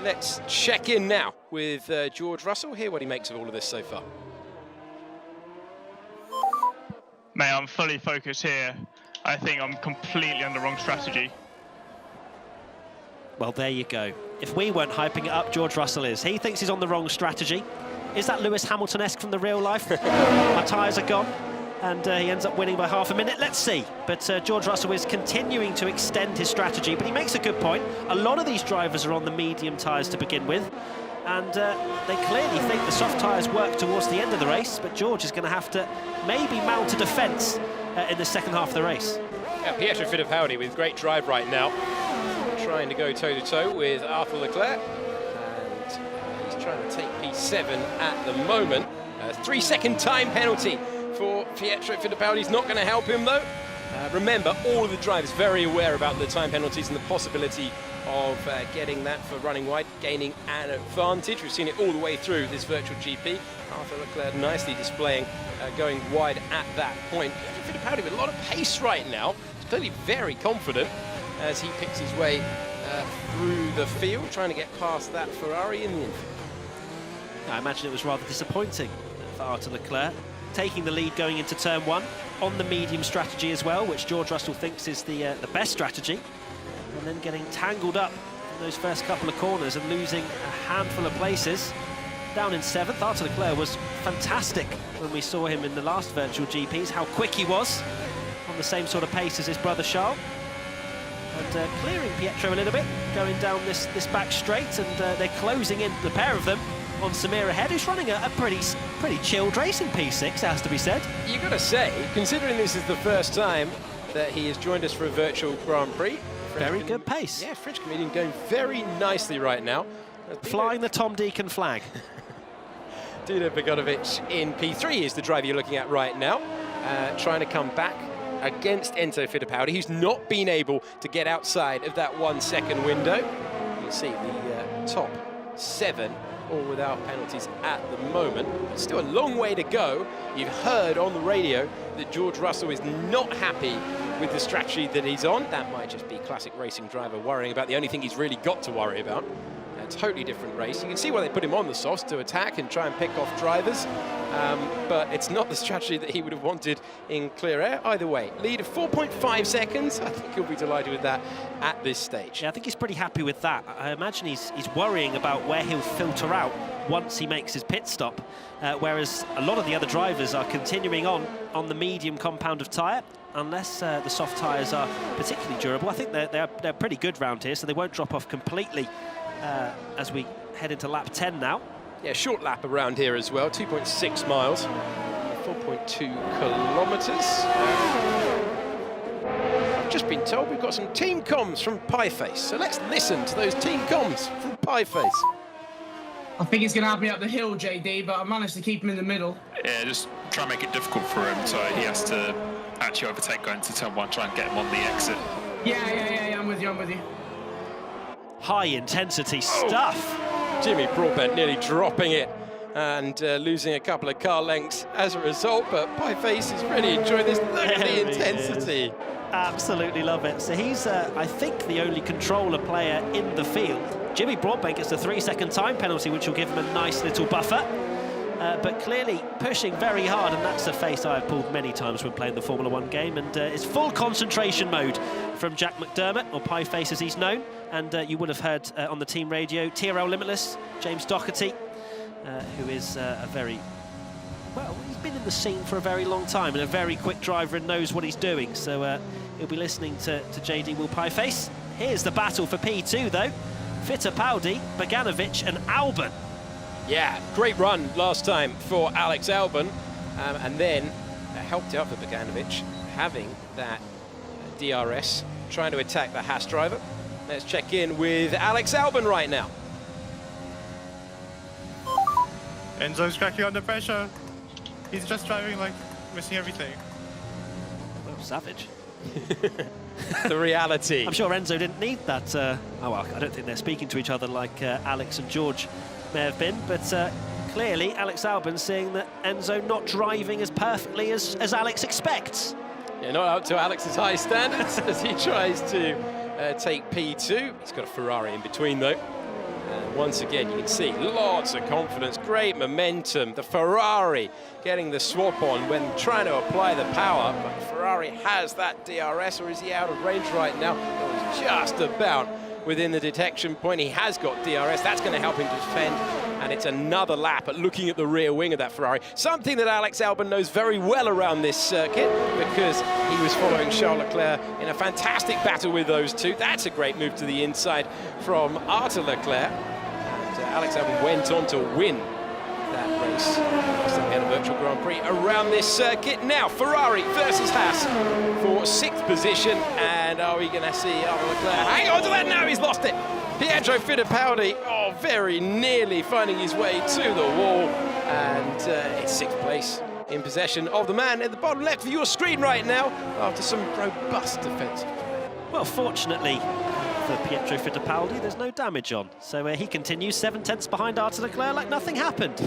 Let's check in now with George Russell, hear what he makes of all of this so far. Mate, I'm fully focused here. I think I'm completely on the wrong strategy. Well, there you go. If we weren't hyping it up, George Russell is. He thinks he's on the wrong strategy. Is that Lewis Hamilton-esque from the real life? My tyres are gone, and he ends up winning by half a minute. Let's see. But George Russell is continuing to extend his strategy, but he makes a good point. A lot of these drivers are on the medium tyres to begin with, and they clearly think the soft tyres work towards the end of the race, but George is going to have to maybe mount a defence in the second half of the race. Yeah, Pietro Fittipaldi with great drive right now, trying to go toe-to-toe with Arthur Leclerc, and he's trying to take P7 at the moment. A 3-second time penalty for Pietro Fittipaldi is not going to help him though. Remember, all of the drivers very aware about the time penalties and the possibility of getting that for running wide, gaining an advantage. We've seen it all the way through this Virtual GP. Arthur Leclerc nicely displaying going wide at that point. Fittipaldi with a lot of pace right now. He's clearly very confident as he picks his way through the field, trying to get past that Ferrari in the infield. I imagine it was rather disappointing for Arthur Leclerc, taking the lead going into turn 1 on the medium strategy as well, which George Russell thinks is the best strategy, and then getting tangled up in those first couple of corners and losing a handful of places. Down in 7th, Arthur Leclerc was fantastic when we saw him in the last Virtual GPs, how quick he was, on the same sort of pace as his brother Charles. And clearing Pietro a little bit, going down this back straight, and they're closing in, the pair of them, on Samir ahead, who's running a pretty chilled race in P6, it has to be said. You've got to say, considering this is the first time that he has joined us for a Virtual Grand Prix. Very good pace. Yeah, French comedian going very nicely right now. Flying the Tom Deacon flag. Dino Beganovic in P3 is the driver you're looking at right now, trying to come back against Enzo Fittipaldi, who's not been able to get outside of that 1-second window. You can see the top 7 all without penalties at the moment. But still a long way to go. You've heard on the radio that George Russell is not happy with the strategy that he's on. That might just be classic racing driver worrying about the only thing he's really got to worry about. A totally different race. You can see why they put him on the softs, to attack and try and pick off drivers, but it's not the strategy that he would have wanted in clear air. Either way, lead of 4.5 seconds. I think he'll be delighted with that at this stage. Yeah, I think he's pretty happy with that. I imagine he's worrying about where he'll filter out once he makes his pit stop, whereas a lot of the other drivers are continuing on the medium compound of tyre, unless the soft tyres are particularly durable. I think they're pretty good round here, so they won't drop off completely as we head into lap 10 now. Yeah, short lap around here as well, 2.6 miles, 4.2 kilometres. I've just been told we've got some team comms from Pieface, so let's listen to those team comms from Pieface. I think he's going to have me up the hill, JD, but I managed to keep him in the middle. Yeah, just try and make it difficult for him, so he has to actually overtake going to turn 1, try and get him on the exit. Yeah, I'm with you. High intensity stuff. Jimmy Broadbent nearly dropping it and losing a couple of car lengths as a result, but Pieface is really enjoying this. Look at the intensity. Absolutely love it. So he's, I think, the only controller player in the field. Jimmy Broadbent gets a 3-second time penalty, which will give him a nice little buffer. But clearly pushing very hard, and that's a face I've pulled many times when playing the Formula 1 game, and it's full concentration mode from Jack McDermott, or Pieface as he's known, and you would have heard on the team radio, TRL Limitless, James Doherty, who is a very, well, he's been in the scene for a very long time and a very quick driver and knows what he's doing, so he'll be listening to JD Will Pieface. Here's the battle for P2 though, Fittipaldi, Bogdanovic and Albon. Yeah, great run last time for Alex Albon, and then helped out for Bogdanovic having that DRS, trying to attack the Haas driver. Let's check in with Alex Albon right now. Enzo's cracking under pressure. He's just driving like missing everything. Well, savage. The reality. I'm sure Enzo didn't need that. Oh, well, I don't think they're speaking to each other like Alex and George may have been, but clearly Alex Albon seeing that Enzo not driving as perfectly as Alex expects. Yeah, not up to Alex's high standards as he tries to take P2. He's got a Ferrari in between though. And once again, you can see lots of confidence, great momentum. The Ferrari getting the swap on when trying to apply the power, but Ferrari has that DRS, or is he out of range right now? It was just about within the detection point. He has got DRS, that's going to help him defend, and it's another lap at looking at the rear wing of that Ferrari, something that Alex Albon knows very well around this circuit because he was following Charles Leclerc in a fantastic battle with those two. That's a great move to the inside from Arthur Leclerc, and Alex Albon went on to win that race at the Virtual Grand Prix around this circuit. Now Ferrari versus Haas for 6th position, and are we going to see Arthur Leclerc hang on to that? No, he's lost it. Pietro Fittipaldi, oh, very nearly finding his way to the wall, and it's 6th place in possession of the man at the bottom left of your screen right now after some robust defensive play. Well, fortunately for Pietro Fittipaldi, there's no damage on, so he continues 7/10 behind Arthur Leclerc like nothing happened.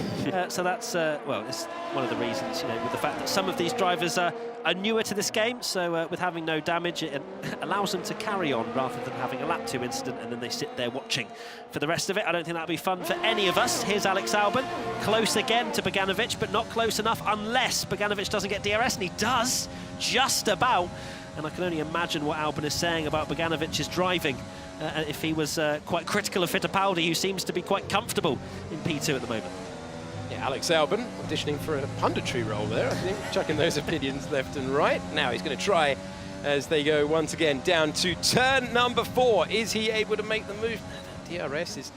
So that's well, it's one of the reasons, you know, with the fact that some of these drivers are newer to this game, so with having no damage, it allows them to carry on rather than having a lap 2 incident and then they sit there watching for the rest of it. I don't think that'll be fun for any of us. Here's Alex Albon, close again to Bogdanovic, but not close enough unless Bogdanovic doesn't get DRS, and he does, just about. And I can only imagine what Albon is saying about Bogdanovic's driving if he was quite critical of Fittipaldi, who seems to be quite comfortable in P2 at the moment. Yeah, Alex Albon auditioning for a punditry role there, I think, chucking those opinions left and right. Now he's going to try as they go once again down to turn number 4. Is he able to make the move? No, the DRS is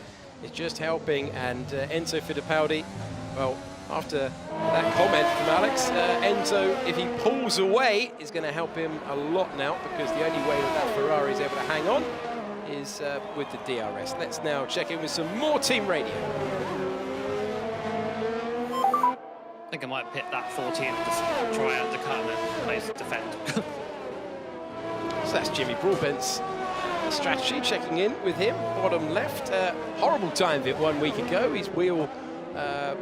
just helping, and Enzo Fittipaldi, well, after that comment from Alex, Enzo, if he pulls away, is going to help him a lot now, because the only way that Ferrari is able to hang on is with the DRS. Let's now check in with some more team radio. I think I might pit that 40 and just try out the cut and then place defend. So that's Jimmy Broadbent's strategy, checking in with him, bottom left. Horrible time of it 1 week ago. His wheel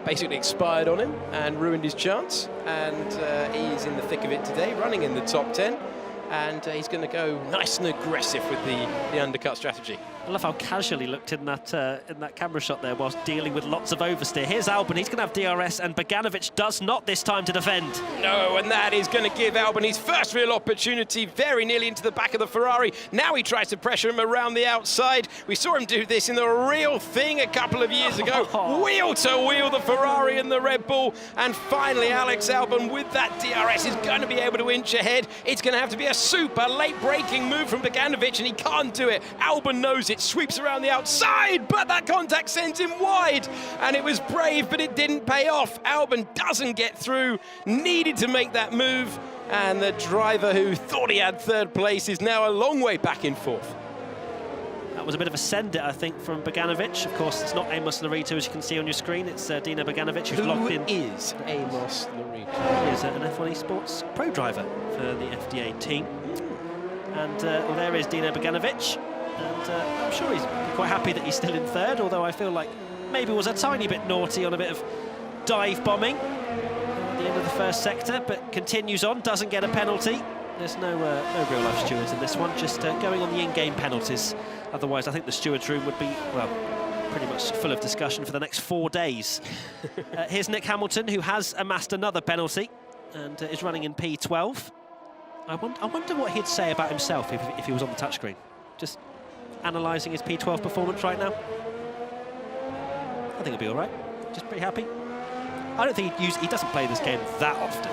basically expired on him and ruined his chance, and he's in the thick of it today, running in the top 10. and he's going to go nice and aggressive with the undercut strategy. I love how casual he looked in that camera shot there whilst dealing with lots of oversteer. Here's Albon, he's going to have DRS, and Bogdanovic does not this time to defend. No, and that is going to give Albon his first real opportunity, very nearly into the back of the Ferrari. Now he tries to pressure him around the outside. We saw him do this in the real thing a couple of years ago. Wheel to wheel the Ferrari and the Red Bull, and finally Alex Albon with that DRS is going to be able to inch ahead. It's going to have to be a super late braking move from Bogdanovic, and he can't do it. Albon knows it, sweeps around the outside, but that contact sends him wide, and it was brave, but it didn't pay off. Albon doesn't get through, needed to make that move, and the driver who thought he had third place is now a long way back in fourth. That was a bit of a send-it, I think, from Bogdanovic. Of course, it's not Amos Larito, as you can see on your screen. It's Dino Bogdanovic, who's locked in. Who is Amos Larito? He is an F1 Esports pro driver for the FDA team. And well, there is Dino Bogdanovic. And I'm sure he's quite happy that he's still in third, although I feel like maybe was a tiny bit naughty on a bit of dive bombing at the end of the first sector, but continues on, doesn't get a penalty. There's no real-life stewards in this one, just going on the in-game penalties. Otherwise, I think the stewards' room would be, well, pretty much full of discussion for the next 4 days. Here's Nick Hamilton, who has amassed another penalty and is running in P12. I wonder what he'd say about himself if he was on the touchscreen. Just analysing his P12 performance right now. I think he'll be all right. Just pretty happy. I don't think he doesn't play this game that often.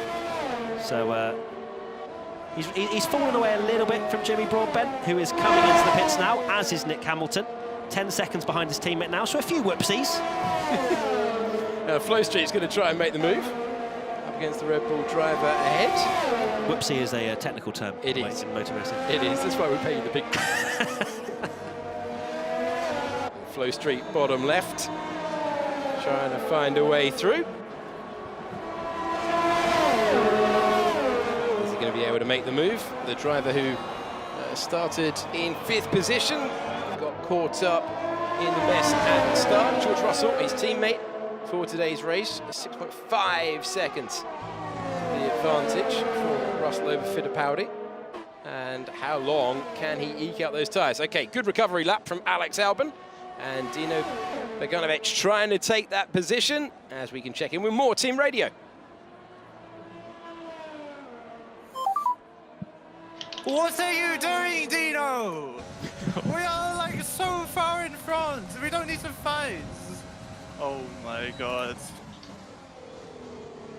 So he's fallen away a little bit from Jimmy Broadbent, who is coming into the pits now, as is Nick Hamilton. 10 seconds behind his teammate now, so a few whoopsies. Flow Street's going to try and make the move. Up against the Red Bull driver ahead. Whoopsie is a technical term. It is. In motor racing. It is, that's why we pay you the big... Flow Street bottom left. Trying to find a way through. Is he going to be able to make the move? The driver who started in 5th position got caught up in the mess at the start. George Russell, his teammate for today's race, 6.5 seconds. The advantage for Russell over Fittipaldi. And how long can he eke out those tyres? Okay, good recovery lap from Alex Albon. And Dino Bogdanovic trying to take that position, as we can check in with more team radio. What are you doing, Dino? We are like so far in front. We don't need to fight. Oh my god.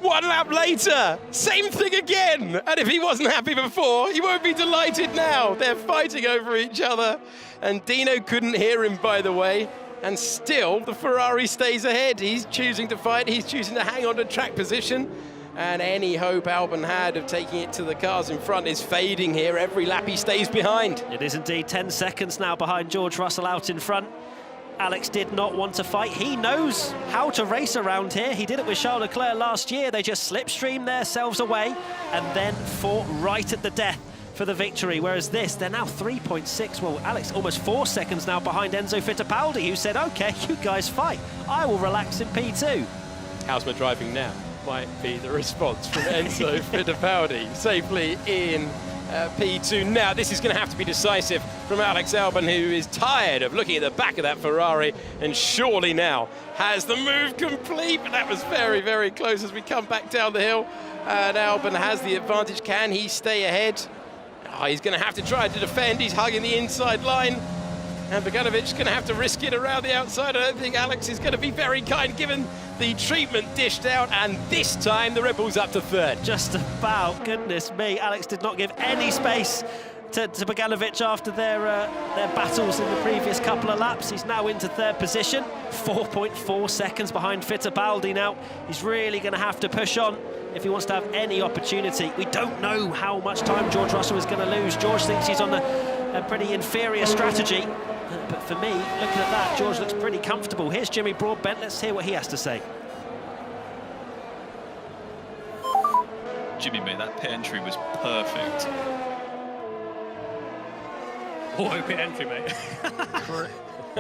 1 lap later, same thing again. And if he wasn't happy before, he won't be delighted now. They're fighting over each other. And Dino couldn't hear him, by the way. And still, the Ferrari stays ahead. He's choosing to fight. He's choosing to hang on to track position. And any hope Albon had of taking it to the cars in front is fading here. Every lap he stays behind. It is indeed 10 seconds now behind George Russell out in front. Alex did not want to fight. He knows how to race around here. He did it with Charles Leclerc last year. They just slipstreamed themselves away and then fought right at the death for the victory. Whereas this, they're now 3.6. Well, Alex almost 4 seconds now behind Enzo Fittipaldi, who said, OK, you guys fight. I will relax in P2. How's my driving now? Might be the response from Enzo Fittipaldi, safely in P2. Now, this is going to have to be decisive from Alex Albon, who is tired of looking at the back of that Ferrari and surely now has the move complete. But that was very, very close as we come back down the hill. And Albon has the advantage. Can he stay ahead? Oh, he's going to have to try to defend. He's hugging the inside line. And Bogdanovic's going to have to risk it around the outside. I don't think Alex is going to be very kind, given the treatment dished out. And this time, the Red Bull's up to 3rd. Just about, goodness me. Alex did not give any space to Bogdanovic after their battles in the previous couple of laps. He's now into 3rd position, 4.4 seconds behind Fittipaldi now. He's really going to have to push on if he wants to have any opportunity. We don't know how much time George Russell is going to lose. George thinks he's on a pretty inferior strategy. But for me, looking at that, George looks pretty comfortable. Here's Jimmy Broadbent. Let's hear what he has to say. Jimmy, mate, that pit entry was perfect. Oh, pit entry, mate.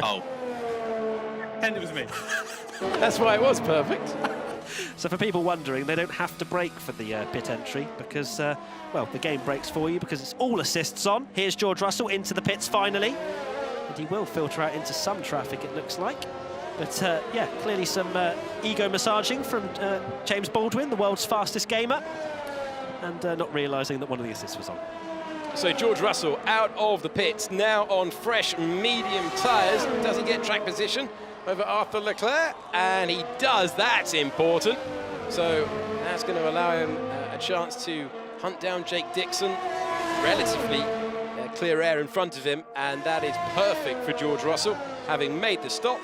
Oh. And it was me. That's why it was perfect. So for people wondering, they don't have to brake for the pit entry because, well, the game brakes for you because it's all assists on. Here's George Russell into the pits finally. And he will filter out into some traffic, it looks like. But, yeah, clearly some ego massaging from James Baldwin, the world's fastest gamer, and not realising that one of the assists was on. So George Russell out of the pits, now on fresh medium tyres. Does he get track position over Arthur Leclerc? And he does. That's important. So that's going to allow him a chance to hunt down Jake Dixon. Relatively clear air in front of him, and that is perfect for George Russell, having made the stop.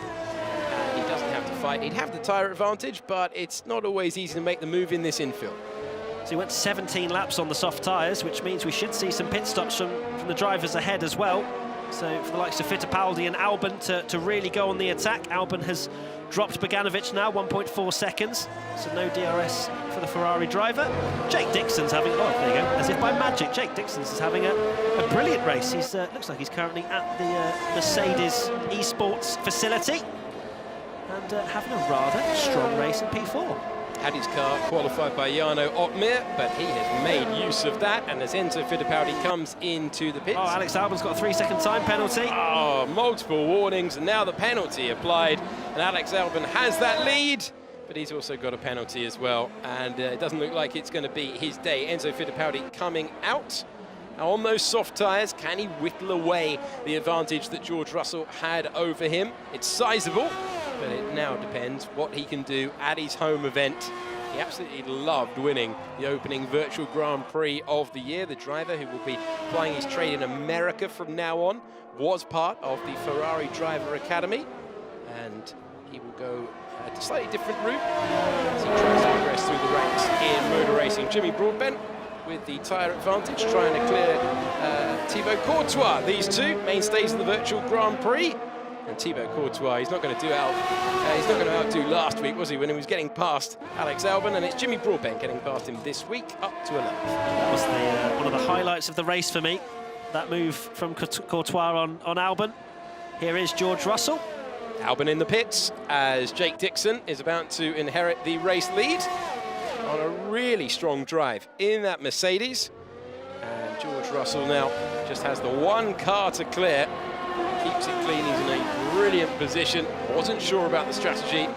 He doesn't have to fight. He'd have the tyre advantage, but it's not always easy to make the move in this infield. So he went 17 laps on the soft tyres, which means we should see some pit stops from the drivers ahead as well. So for the likes of Fittipaldi and Albon to really go on the attack. Albon has dropped Bogdanovic now, 1.4 seconds. So no DRS for the Ferrari driver. Jake Dixon's having, oh, there you go, as if by magic. Jake Dixon's is having a brilliant race. He's looks like he's currently at the Mercedes Esports facility and having a rather strong race in P4. Had his car qualified by Jarno Otmir, but he has made use of that, and as Enzo Fittipaldi comes into the pits. Oh, Alex Albon's got a 3-second time penalty. Oh, multiple warnings, and now the penalty applied, and Alex Albon has that lead, but he's also got a penalty as well, and it doesn't look like it's going to be his day. Enzo Fittipaldi coming out. Now on those soft tyres, can he whittle away the advantage that George Russell had over him? It's sizable, but it now depends what he can do at his home event. He absolutely loved winning the opening Virtual Grand Prix of the year. The driver who will be plying his trade in America from now on was part of the Ferrari Driver Academy, and he will go a slightly different route as he tries to progress through the ranks in motor racing. Jimmy Broadbent with the tyre advantage, trying to clear Thibaut Courtois. These two mainstays of the Virtual Grand Prix. And Thibaut Courtois, he's not going to outdo last week, was he, when he was getting past Alex Albon? And it's Jimmy Broadbent getting past him this week, up to 11th. That was one of the highlights of the race for me, that move from Courtois on Albon. Here is George Russell. Albon in the pits as Jake Dixon is about to inherit the race lead on a really strong drive in that Mercedes. And George Russell now just has the one car to clear. Keeps it clean, he's in a brilliant position. Wasn't sure about the strategy.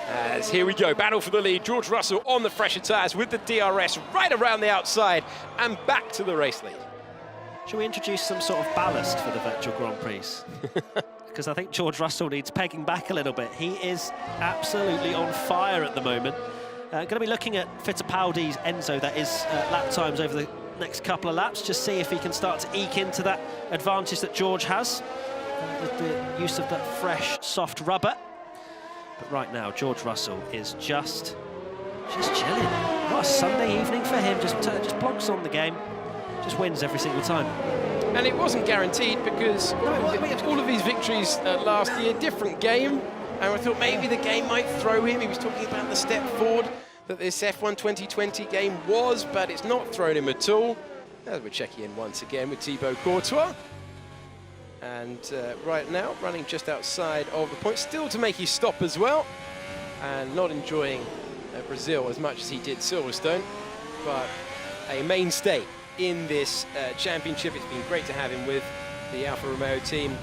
As here we go, battle for the lead. George Russell on the fresher tyres with the DRS right around the outside and back to the race lead. Should we introduce some sort of ballast for the Virtual Grand Prix? Because I think George Russell needs pegging back a little bit. He is absolutely on fire at the moment. Going to be looking at Fittipaldi's Enzo, that is, lap times over the next couple of laps, just see if he can start to eke into that advantage that George has with the use of that fresh, soft rubber. But right now, George Russell is just chilling. What a Sunday evening for him. Just blocks on the game, just wins every single time. And it wasn't guaranteed because all of his victories last year, different game. And I thought maybe the game might throw him. He was talking about the step forward that this F1 2020 game was, but it's not thrown him at all. As we're checking in once again with Thibaut Courtois. And right now, running just outside of the point, still to make his stop as well. And not enjoying Brazil as much as he did Silverstone, but a mainstay in this championship. It's been great to have him with the Alfa Romeo team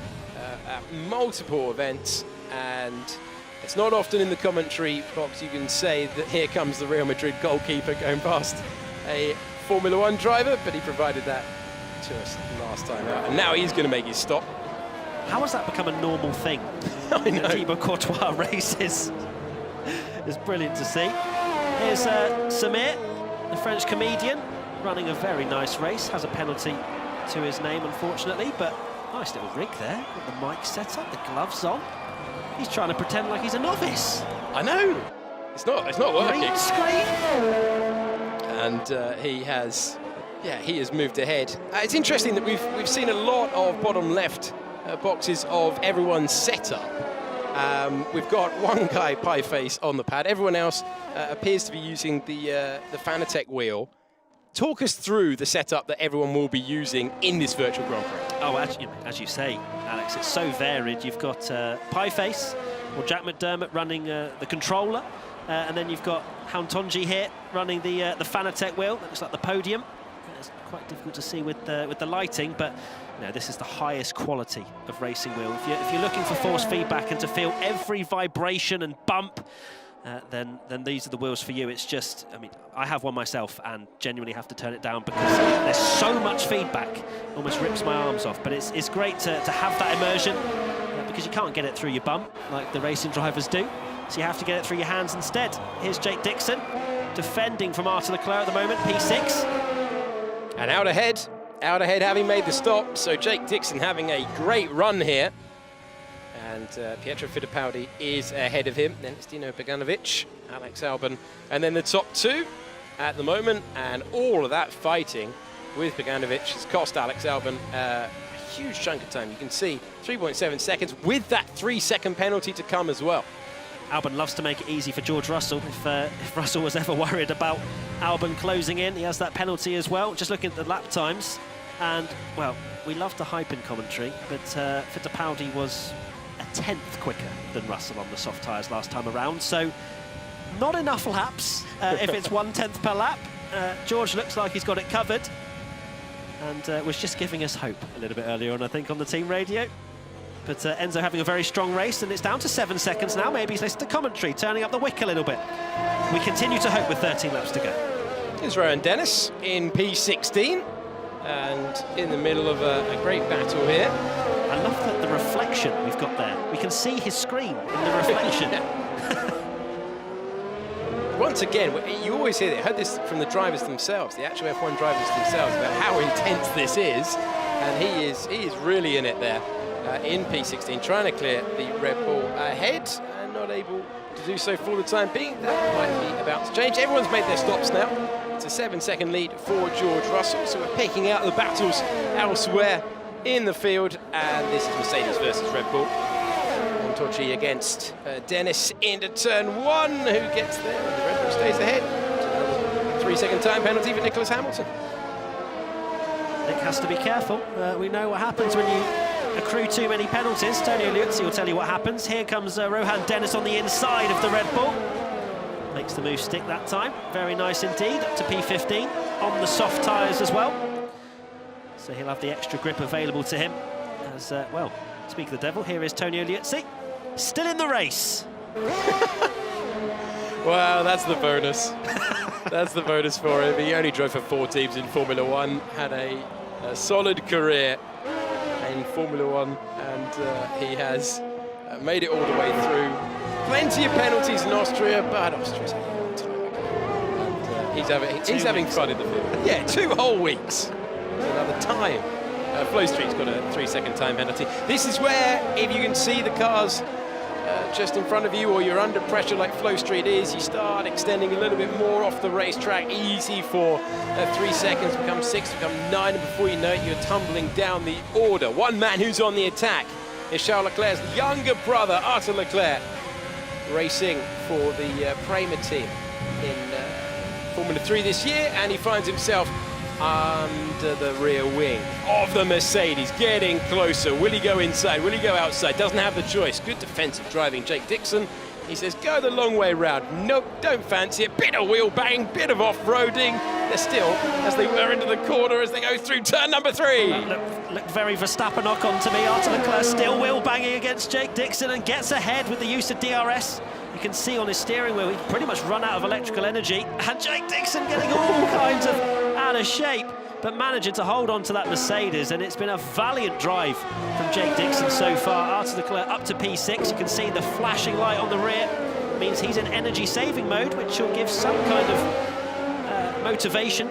at multiple events, and it's not often in the commentary box you can say that here comes the Real Madrid goalkeeper going past a Formula One driver, but he provided that to us last time out, and now he's going to make his stop. How has that become a normal thing? I know. Thibaut Courtois races. It's brilliant to see. Here's Samir, the French comedian, running a very nice race. Has a penalty to his name, unfortunately, but nice little rig there with the mic set up, the gloves on. He's trying to pretend like he's a novice. I know. It's not working. Green screen. And he has moved ahead. It's interesting that we've seen a lot of bottom left boxes of everyone's setup. We've got one guy, pie face, on the pad. Everyone else appears to be using the Fanatec wheel. Talk us through the setup that everyone will be using in this Virtual Grand Prix. Oh, as you say, Alex, it's so varied. You've got Pieface or Jack McDermott running the controller. And then you've got Hauntonji here running the Fanatec wheel. That looks like the podium. It's quite difficult to see with the lighting, but this is the highest quality of racing wheel. If you're looking for force feedback and to feel every vibration and bump, then these are the wheels for you. It's just, I mean, I have one myself and genuinely have to turn it down because there's so much feedback, almost rips my arms off. But it's great to have that immersion because you can't get it through your bum like the racing drivers do. So you have to get it through your hands instead. Here's Jake Dixon defending from Arthur Leclerc at the moment, P6. And out ahead having made the stop. So Jake Dixon having a great run here. And Pietro Fittipaldi is ahead of him. Then it's Dino Beganovic, Alex Albon, and then the top two at the moment. And all of that fighting with Beganovic has cost Alex Albon a huge chunk of time. You can see 3.7 seconds with that 3-second penalty to come as well. Albon loves to make it easy for George Russell. If Russell was ever worried about Albon closing in, he has that penalty as well. Just looking at the lap times, and, well, we love to hype in commentary, but Fittipaldi was a 10th quicker than Russell on the soft tyres last time around, so not enough laps if it's 1/10 per lap. George looks like he's got it covered, and was just giving us hope a little bit earlier on, I think, on the team radio. But Enzo having a very strong race, and it's down to 7 seconds now. Maybe he's listened to commentary, turning up the wick a little bit. We continue to hope with 13 laps to go. Here's Rowan Dennis in P16, and in the middle of a great battle here. I love the reflection we've got there. We can see his screen in the reflection. Once again, you always hear it. I heard this from the drivers themselves, the actual F1 drivers themselves, about how intense this is, and he is really in it there. In P16, trying to clear the Red Bull ahead and not able to do so for the time being. That might be about to change. Everyone's made their stops now. It's a 7-second lead for George Russell, so we're picking out the battles elsewhere in the field, and this is Mercedes versus Red Bull. Montochi against Dennis into turn 1, who gets there, and the Red Bull stays ahead. 3-second time penalty for Nicholas Hamilton. Nick has to be careful. We know what happens when you accrue too many penalties. Tony Liuzzi will tell you what happens. Here comes Rohan Dennis on the inside of the Red Bull. Makes the move stick that time. Very nice indeed, up to P15 on the soft tyres as well. So he'll have the extra grip available to him. As well, speak of the devil, here is Tony Liuzzi, still in the race. Well, that's the bonus. That's the bonus for him. He only drove for 4 teams in Formula 1, had a solid career in Formula 1, and he has made it all the way through. Plenty of penalties in Austria, but Austria's a long time ago. And he's having fun in the field. Yeah, 2 whole weeks. Another time. Flow Street's got a 3-second time penalty. This is where, if you can see the cars just in front of you, or you're under pressure like Flow Street is, you start extending a little bit more off the racetrack. Easy for 3 seconds, become 6, become 9, and before you know it, you're tumbling down the order. One man who's on the attack is Charles Leclerc's younger brother, Arthur Leclerc, racing for the Prema team in Formula 3 this year, and he finds himself under the rear wing of the Mercedes, getting closer. Will he go inside? Will he go outside? Doesn't have the choice. Good defensive driving, Jake Dixon. He says, go the long way round. Nope, don't fancy it. Bit of wheel bang, bit of off-roading. They're still, as they were into the corner, as they go through turn number 3. Looked very Verstappen-ock on to me. Arthur Leclerc still wheel banging against Jake Dixon and gets ahead with the use of DRS. You can see on his steering wheel, he's pretty much run out of electrical energy. And Jake Dixon getting all kinds of out of shape, but managing to hold on to that Mercedes. And it's been a valiant drive from Jake Dixon so far. Arthur Leclerc up to P6. You can see the flashing light on the rear. It means he's in energy-saving mode, which will give some kind of motivation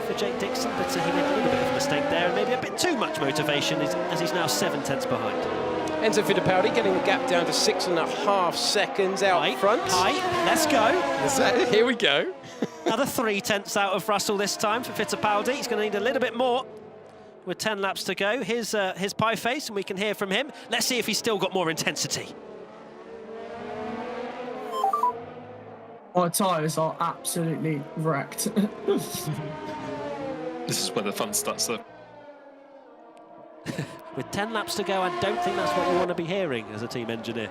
for Jake Dixon. But he made a little bit of a mistake there, and maybe a bit too much motivation, as he's now 7/10 behind. Enzo Fittipaldi getting the gap down to 6.5 seconds out front. Let's go. Here we go. Another 3/10 out of Russell this time for Fittipaldi. He's going to need a little bit more with 10 laps to go. Here's his pie face, and we can hear from him. Let's see if he's still got more intensity. My tyres are absolutely wrecked. This is where the fun starts, though. With 10 laps to go, I don't think that's what you want to be hearing as a team engineer.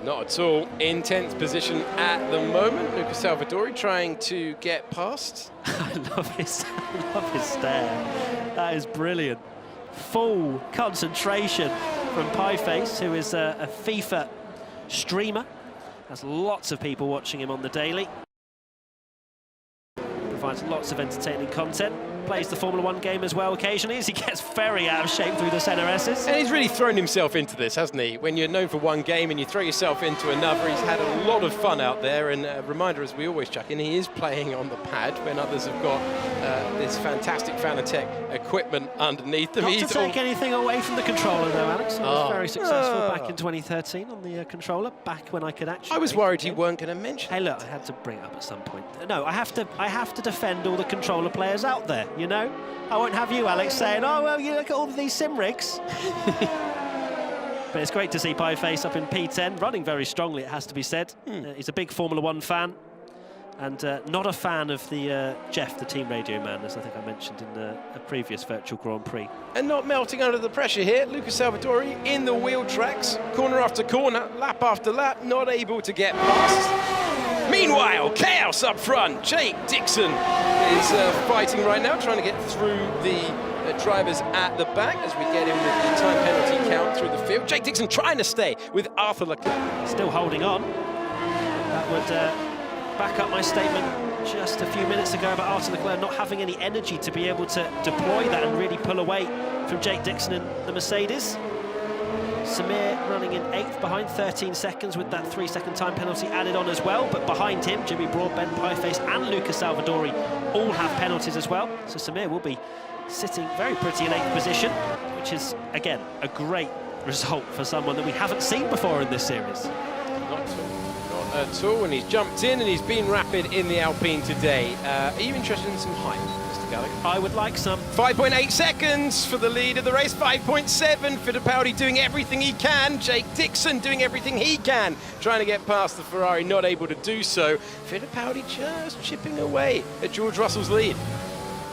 Not at all. In 10th position at the moment. Luca Salvadori trying to get past. I love his stare. That is brilliant. Full concentration from Pieface, who is a FIFA streamer. Has lots of people watching him on the daily. Provides lots of entertaining content. Plays the Formula 1 game as well occasionally, as he gets very out of shape through the centre S's. And he's really thrown himself into this, hasn't he? When you're known for one game and you throw yourself into another, he's had a lot of fun out there. And a reminder, as we always chuck in, he is playing on the pad when others have got this fantastic Fanatec equipment underneath them. Not to take anything away from the controller, though, Alex. He was very successful back in 2013 on the controller, back when I could actually... I was worried he weren't going to mention. Hey, look, I had to bring it up at some point. No, I have to defend all the controller players out there, you know? I won't have you, Alex, saying, oh, well, you look at all of these sim rigs. But it's great to see Pieface up in P10, running very strongly, it has to be said. He's a big Formula 1 fan, and not a fan of the Jeff, the team radio man, as I think I mentioned in a previous Virtual Grand Prix. And not melting under the pressure here. Luca Salvadori in the wheel tracks, corner after corner, lap after lap, not able to get past. Meanwhile, chaos up front. Jake Dixon is fighting right now, trying to get through the drivers at the back as we get in with the time penalty count through the field. Jake Dixon trying to stay with Arthur Leclerc. Still holding on. That would back up my statement just a few minutes ago about Arthur Leclerc not having any energy to be able to deploy that and really pull away from Jake Dixon and the Mercedes. Samir running in 8th behind 13 seconds with that 3-second time penalty added on as well, but behind him Jimmy Broadbent, Pieface and Luca Salvadori all have penalties as well, so Samir will be sitting very pretty in 8th position, which is again a great result for someone that we haven't seen before in this series. Not at all, and he's jumped in and he's been rapid in the Alpine today. Are you interested in some height, Mr. Gallagher? I would like some. 5.8 seconds for the lead of the race, 5.7. Fittipaldi doing everything he can. Jake Dixon doing everything he can, trying to get past the Ferrari, not able to do so. Fittipaldi just chipping away at George Russell's lead.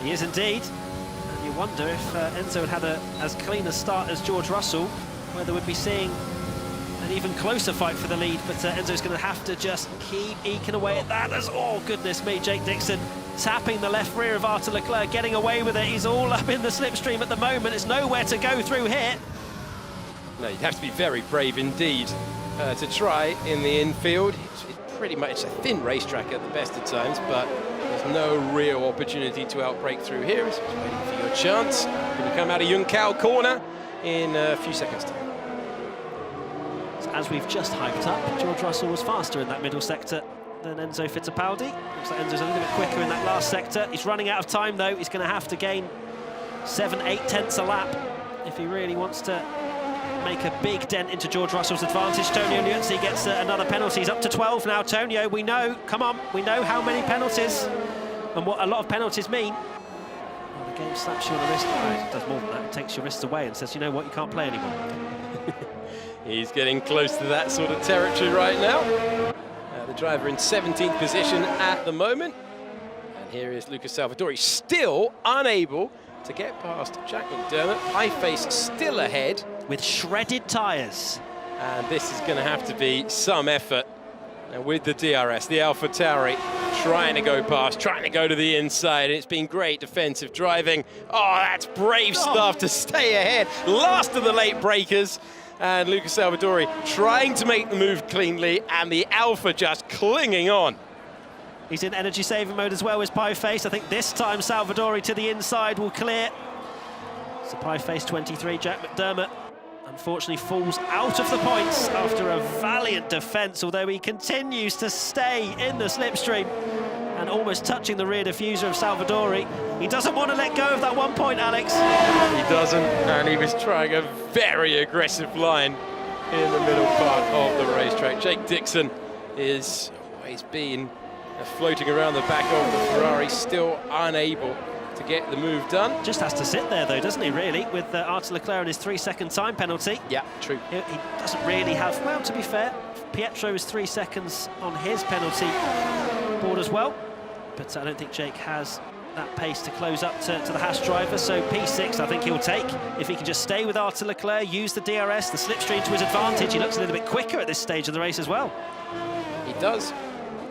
He is indeed. And you wonder if Enzo had as clean a start as George Russell, whether we'd be seeing an even closer fight for the lead, but Enzo's going to have to just keep eking away at that. Oh, goodness me, Jake Dixon tapping the left rear of Arthur Leclerc, getting away with it. He's all up in the slipstream at the moment. It's nowhere to go through here. No, you'd have to be very brave indeed to try in the infield. It's pretty much a thin racetrack at the best of times, but there's no real opportunity to outbreak through here. It's just waiting for your chance when you come out of Juncal corner in a few seconds' time. As we've just hyped up, George Russell was faster in that middle sector than Enzo Fittipaldi. Looks like Enzo's a little bit quicker in that last sector. He's running out of time though. He's going to have to gain 7-8 tenths a lap if he really wants to make a big dent into George Russell's advantage. Tonio Liuzzi gets another penalty. He's up to 12 now. Tonio, we know, come on, we know how many penalties and what a lot of penalties mean. Well, the game slaps you on the wrist. It does more than that. It takes your wrists away and says, you know what, you can't play anymore. He's getting close to that sort of territory right now. The driver in 17th position at the moment. And here is Luca Salvadori, still unable to get past Jack McDermott. Pieface still ahead. With shredded tyres. And this is going to have to be some effort. And with the DRS, the AlphaTauri trying to go past, trying to go to the inside. It's been great defensive driving. Oh, that's brave stuff to stay ahead. Last of the late breakers. And Luca Salvadori trying to make the move cleanly, and the Alpha just clinging on. He's in energy saving mode as well as Pieface. I think this time Salvadori to the inside will clear. So Pieface 23, Jack McDermott unfortunately falls out of the points after a valiant defence, although he continues to stay in the slipstream and almost touching the rear diffuser of Salvadori. He doesn't want to let go of that 1 point, Alex. He doesn't, and he was trying a very aggressive line in the middle part of the racetrack. Jake Dixon is always been floating around the back of the Ferrari, still unable to get the move done. Just has to sit there though, doesn't he, really, with Arthur Leclerc and his 3-second time penalty. Yeah, true. He doesn't really have, well, to be fair, Pietro is 3 seconds on his penalty board as well, but I don't think Jake has that pace to close up to the Haas driver. So P6, I think he'll take. If he can just stay with Arthur Leclerc, use the DRS, the slipstream to his advantage. He looks a little bit quicker at this stage of the race as well. He does.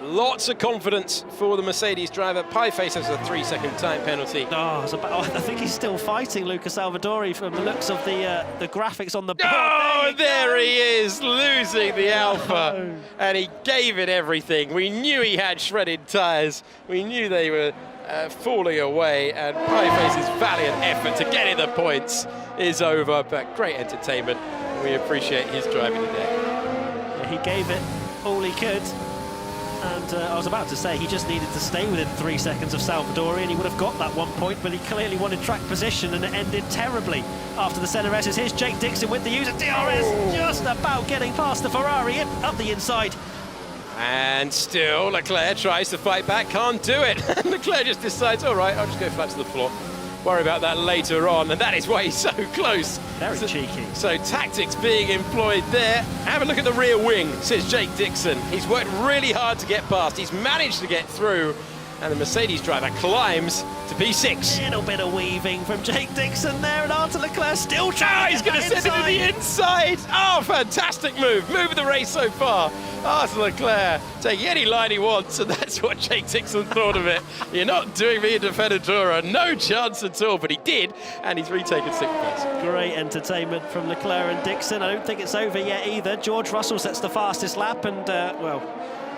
Lots of confidence for the Mercedes driver. Pieface has a 3-second time penalty. I think he's still fighting Luca Salvadori from the looks of the graphics on the board. Oh, there he is, losing the Alpha. And he gave it everything. We knew he had shredded tyres. We knew they were falling away. And Pieface's valiant effort to get in the points is over. But great entertainment. We appreciate his driving today. Yeah, he gave it all he could. And I was about to say he just needed to stay within 3 seconds of Salvadori and he would have got that 1 point, but he clearly wanted track position and it ended terribly after the centre S's. Here's Jake Dixon with the use of DRS, just about getting past the Ferrari up the inside. And still Leclerc tries to fight back, can't do it. Leclerc just decides, all right, I'll just go flat to the floor. Worry about that later on, and that is why he's so close. Very cheeky. So tactics being employed there. Have a look at the rear wing, says Jake Dixon. He's worked really hard to get past. He's managed to get through, and the Mercedes driver climbs to P6. A little bit of weaving from Jake Dixon there, and Arthur Leclerc still trying. He's going to send it to the inside. Oh, fantastic move. Move of the race so far. Arthur Leclerc taking any line he wants, and that's what Jake Dixon thought of it. You're not doing me a Defendadora, no chance at all, but he did, and he's retaken 6th place. Great entertainment from Leclerc and Dixon. I don't think it's over yet either. George Russell sets the fastest lap and, well,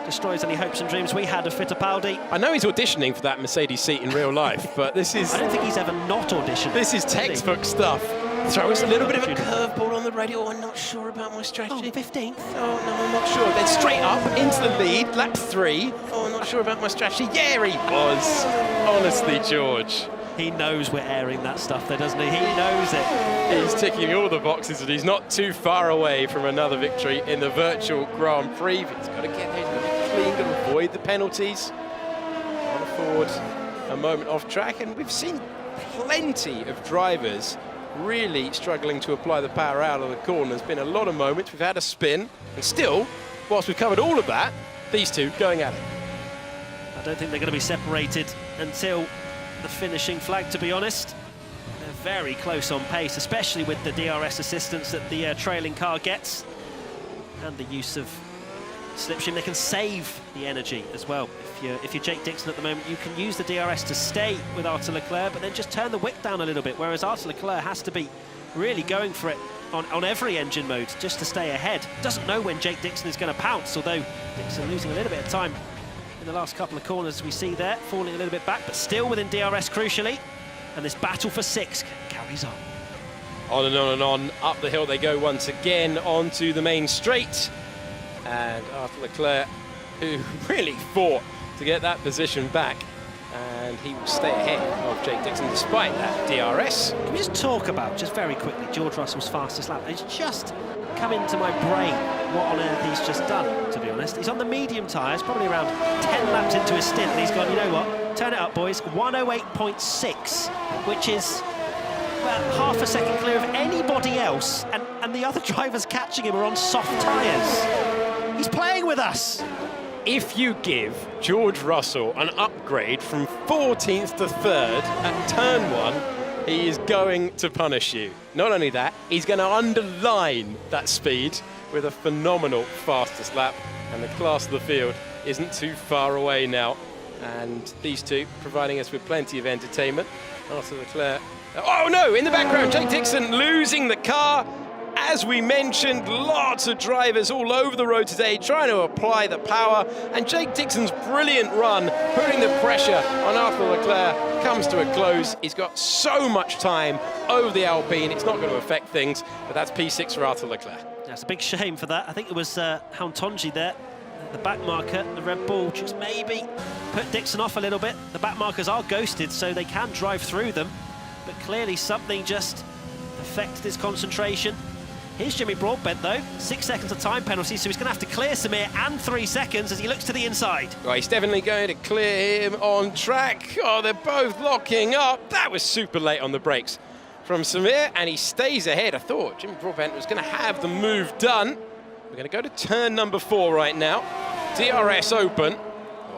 destroys any hopes and dreams we had of Fittipaldi. I know he's auditioning for that Mercedes seat in real life, but this is... I don't think he's ever not auditioned. This is textbook stuff. Throw us a little bit of a curveball on the radio. I'm not sure about my strategy. 15th. Oh, no, I'm not sure. Then straight up into the lead, lap 3. Oh, I'm not sure about my strategy. There he was. Honestly, George. He knows we're airing that stuff there, doesn't he? He knows it. He's ticking all the boxes and he's not too far away from another victory in the Virtual Grand Prix. But he's got to get there, he's got to be clean, got to avoid the penalties. Can't afford a moment off track, and we've seen plenty of drivers really struggling to apply the power out of the corner. There's been a lot of moments, we've had a spin, and still, whilst we've covered all of that, these two going at it. I don't think they're going to be separated until the finishing flag, to be honest. They're very close on pace, especially with the DRS assistance that the trailing car gets and the use of slipstream. They can save the energy as well. If you're Jake Dixon at the moment, you can use the DRS to stay with Arthur Leclerc, but then just turn the wick down a little bit, whereas Arthur Leclerc has to be really going for it on every engine mode just to stay ahead. Doesn't know when Jake Dixon is going to pounce, although Dixon losing a little bit of time in the last couple of corners we see there, falling a little bit back, but still within DRS crucially, and this battle for 6 carries on. On and on and on, up the hill they go once again, onto the main straight, and Arthur Leclerc, who really fought to get that position back, and he will stay ahead of Jake Dixon despite that DRS. Can we just talk about, just very quickly, George Russell's fastest lap? It's just come into my brain what on earth he's just done, to be honest. He's on the medium tyres, probably around 10 laps into his stint, and he's gone, you know what, turn it up, boys, 108.6, which is about half a second clear of anybody else, and the other drivers catching him are on soft tyres. He's playing with us. If you give George Russell an upgrade from 14th to 3rd at turn 1, he is going to punish you. Not only that, he's going to underline that speed with a phenomenal fastest lap, and the class of the field isn't too far away now. And these two providing us with plenty of entertainment. Arthur Leclerc. Oh no, in the background, Jake Dixon losing the car. As we mentioned, lots of drivers all over the road today trying to apply the power, and Jake Dixon's brilliant run, putting the pressure on Arthur Leclerc, comes to a close. He's got so much time over the Alpine, it's not going to affect things, but that's P6 for Arthur Leclerc. That's a big shame for that. I think it was Hauntonji there, the back marker, the Red Bull, just maybe put Dixon off a little bit. The back markers are ghosted, so they can drive through them, but clearly something just affected his concentration. Here's Jimmy Broadbent, though. 6 seconds of time penalty, so he's going to have to clear Samir and 3 seconds as he looks to the inside. Right, he's definitely going to clear him on track. Oh, they're both locking up. That was super late on the brakes from Samir, and he stays ahead. I thought Jimmy Broadbent was going to have the move done. We're going to go to turn number 4 right now. DRS open.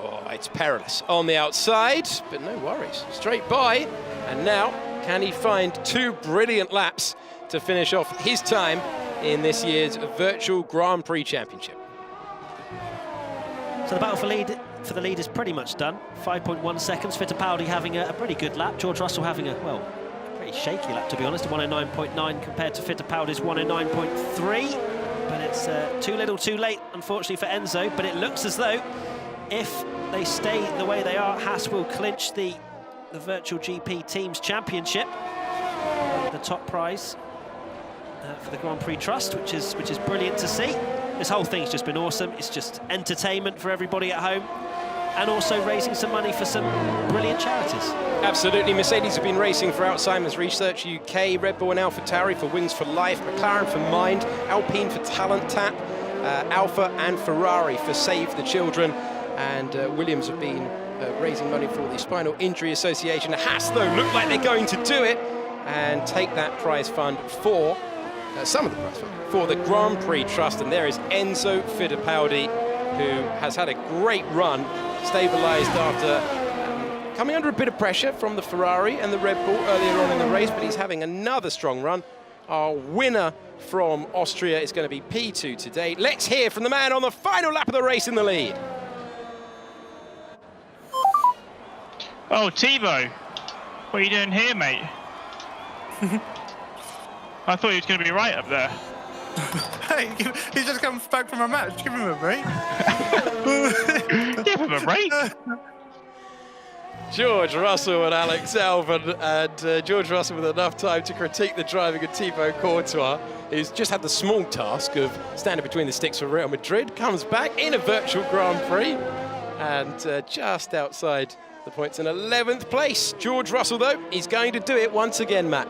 Oh, I it's perilous on the outside, but no worries, straight by. And now, can he find 2 brilliant laps to finish off his time in this year's Virtual Grand Prix Championship? So the battle for the lead is pretty much done. 5.1 seconds. Fittipaldi having a pretty good lap. George Russell having a, well, pretty shaky lap, to be honest. 109.9 compared to Fittipaldi's 109.3. But it's too little too late, unfortunately, for Enzo. But it looks as though if they stay the way they are, Haas will clinch the Virtual GP Teams Championship. The top prize for the Grand Prix Trust, which is brilliant to see. This whole thing's just been awesome. It's just entertainment for everybody at home, and also raising some money for some brilliant charities. Absolutely. Mercedes have been racing for Alzheimer's Research UK, Red Bull and AlphaTauri for Wings for Life, McLaren for Mind, Alpine for Talent Tap, Alfa and Ferrari for Save the Children, and Williams have been raising money for the Spinal Injury Association. Haas, though, look like they're going to do it and take that prize fund for some of the prize fund for the Grand Prix Trust. And there is Enzo Fittipaldi, who has had a great run, stabilised after coming under a bit of pressure from the Ferrari and the Red Bull earlier on in the race, but he's having another strong run. Our winner from Austria is going to be P2 today. Let's hear from the man on the final lap of the race in the lead. Oh, Thibaut, what are you doing here, mate? I thought he was going to be right up there. Hey, he just comes back from a match. Give him a break. Give him a break. George Russell and Alex Albon, and George Russell with enough time to critique the driving of Thibaut Courtois, who's just had the small task of standing between the sticks for Real Madrid, comes back in a Virtual Grand Prix, and just outside the points in 11th place. George Russell, though, he's going to do it once again, Matt.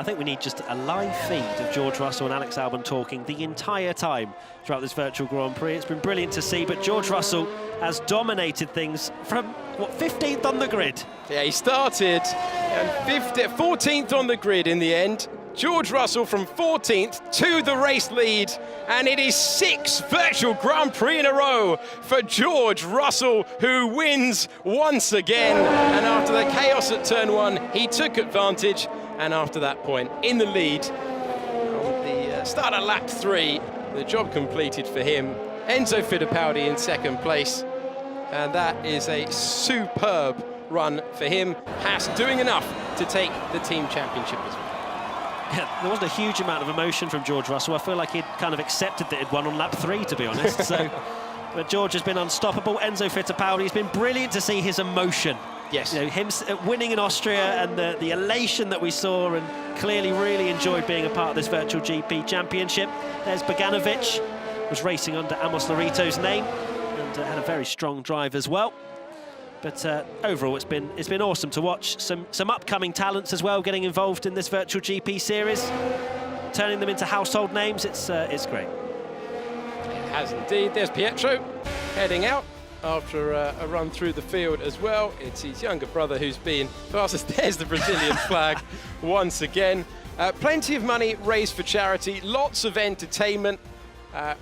I think we need just a live feed of George Russell and Alex Albon talking the entire time throughout this Virtual Grand Prix. It's been brilliant to see, but George Russell has dominated things from, what, 15th on the grid? Yeah, he started 14th on the grid in the end. George Russell from 14th to the race lead, and it is 6 Virtual Grand Prix in a row for George Russell, who wins once again. And after the chaos at turn 1, he took advantage, and after that point, in the lead, on the start of lap 3, the job completed for him. Enzo Fittipaldi in 2nd place, and that is a superb run for him. Haas doing enough to take the team championship as well. Yeah, there wasn't a huge amount of emotion from George Russell. I feel like he'd kind of accepted that he'd won on lap 3, to be honest. So, but George has been unstoppable. Enzo Fittipaldi, has been brilliant to see his emotion. Yes. You know, him winning in Austria and the elation that we saw, and clearly really enjoyed being a part of this Virtual GP Championship. There's Bogdanovic, was racing under Amos Lorito's name, and had a very strong drive as well. But overall, it's been awesome to watch. Some upcoming talents as well getting involved in this Virtual GP series, turning them into household names. It's great. It has indeed. There's Pietro heading out after a run through the field as well. It's his younger brother who's been fastest. There's the Brazilian flag once again. Plenty of money raised for charity. Lots of entertainment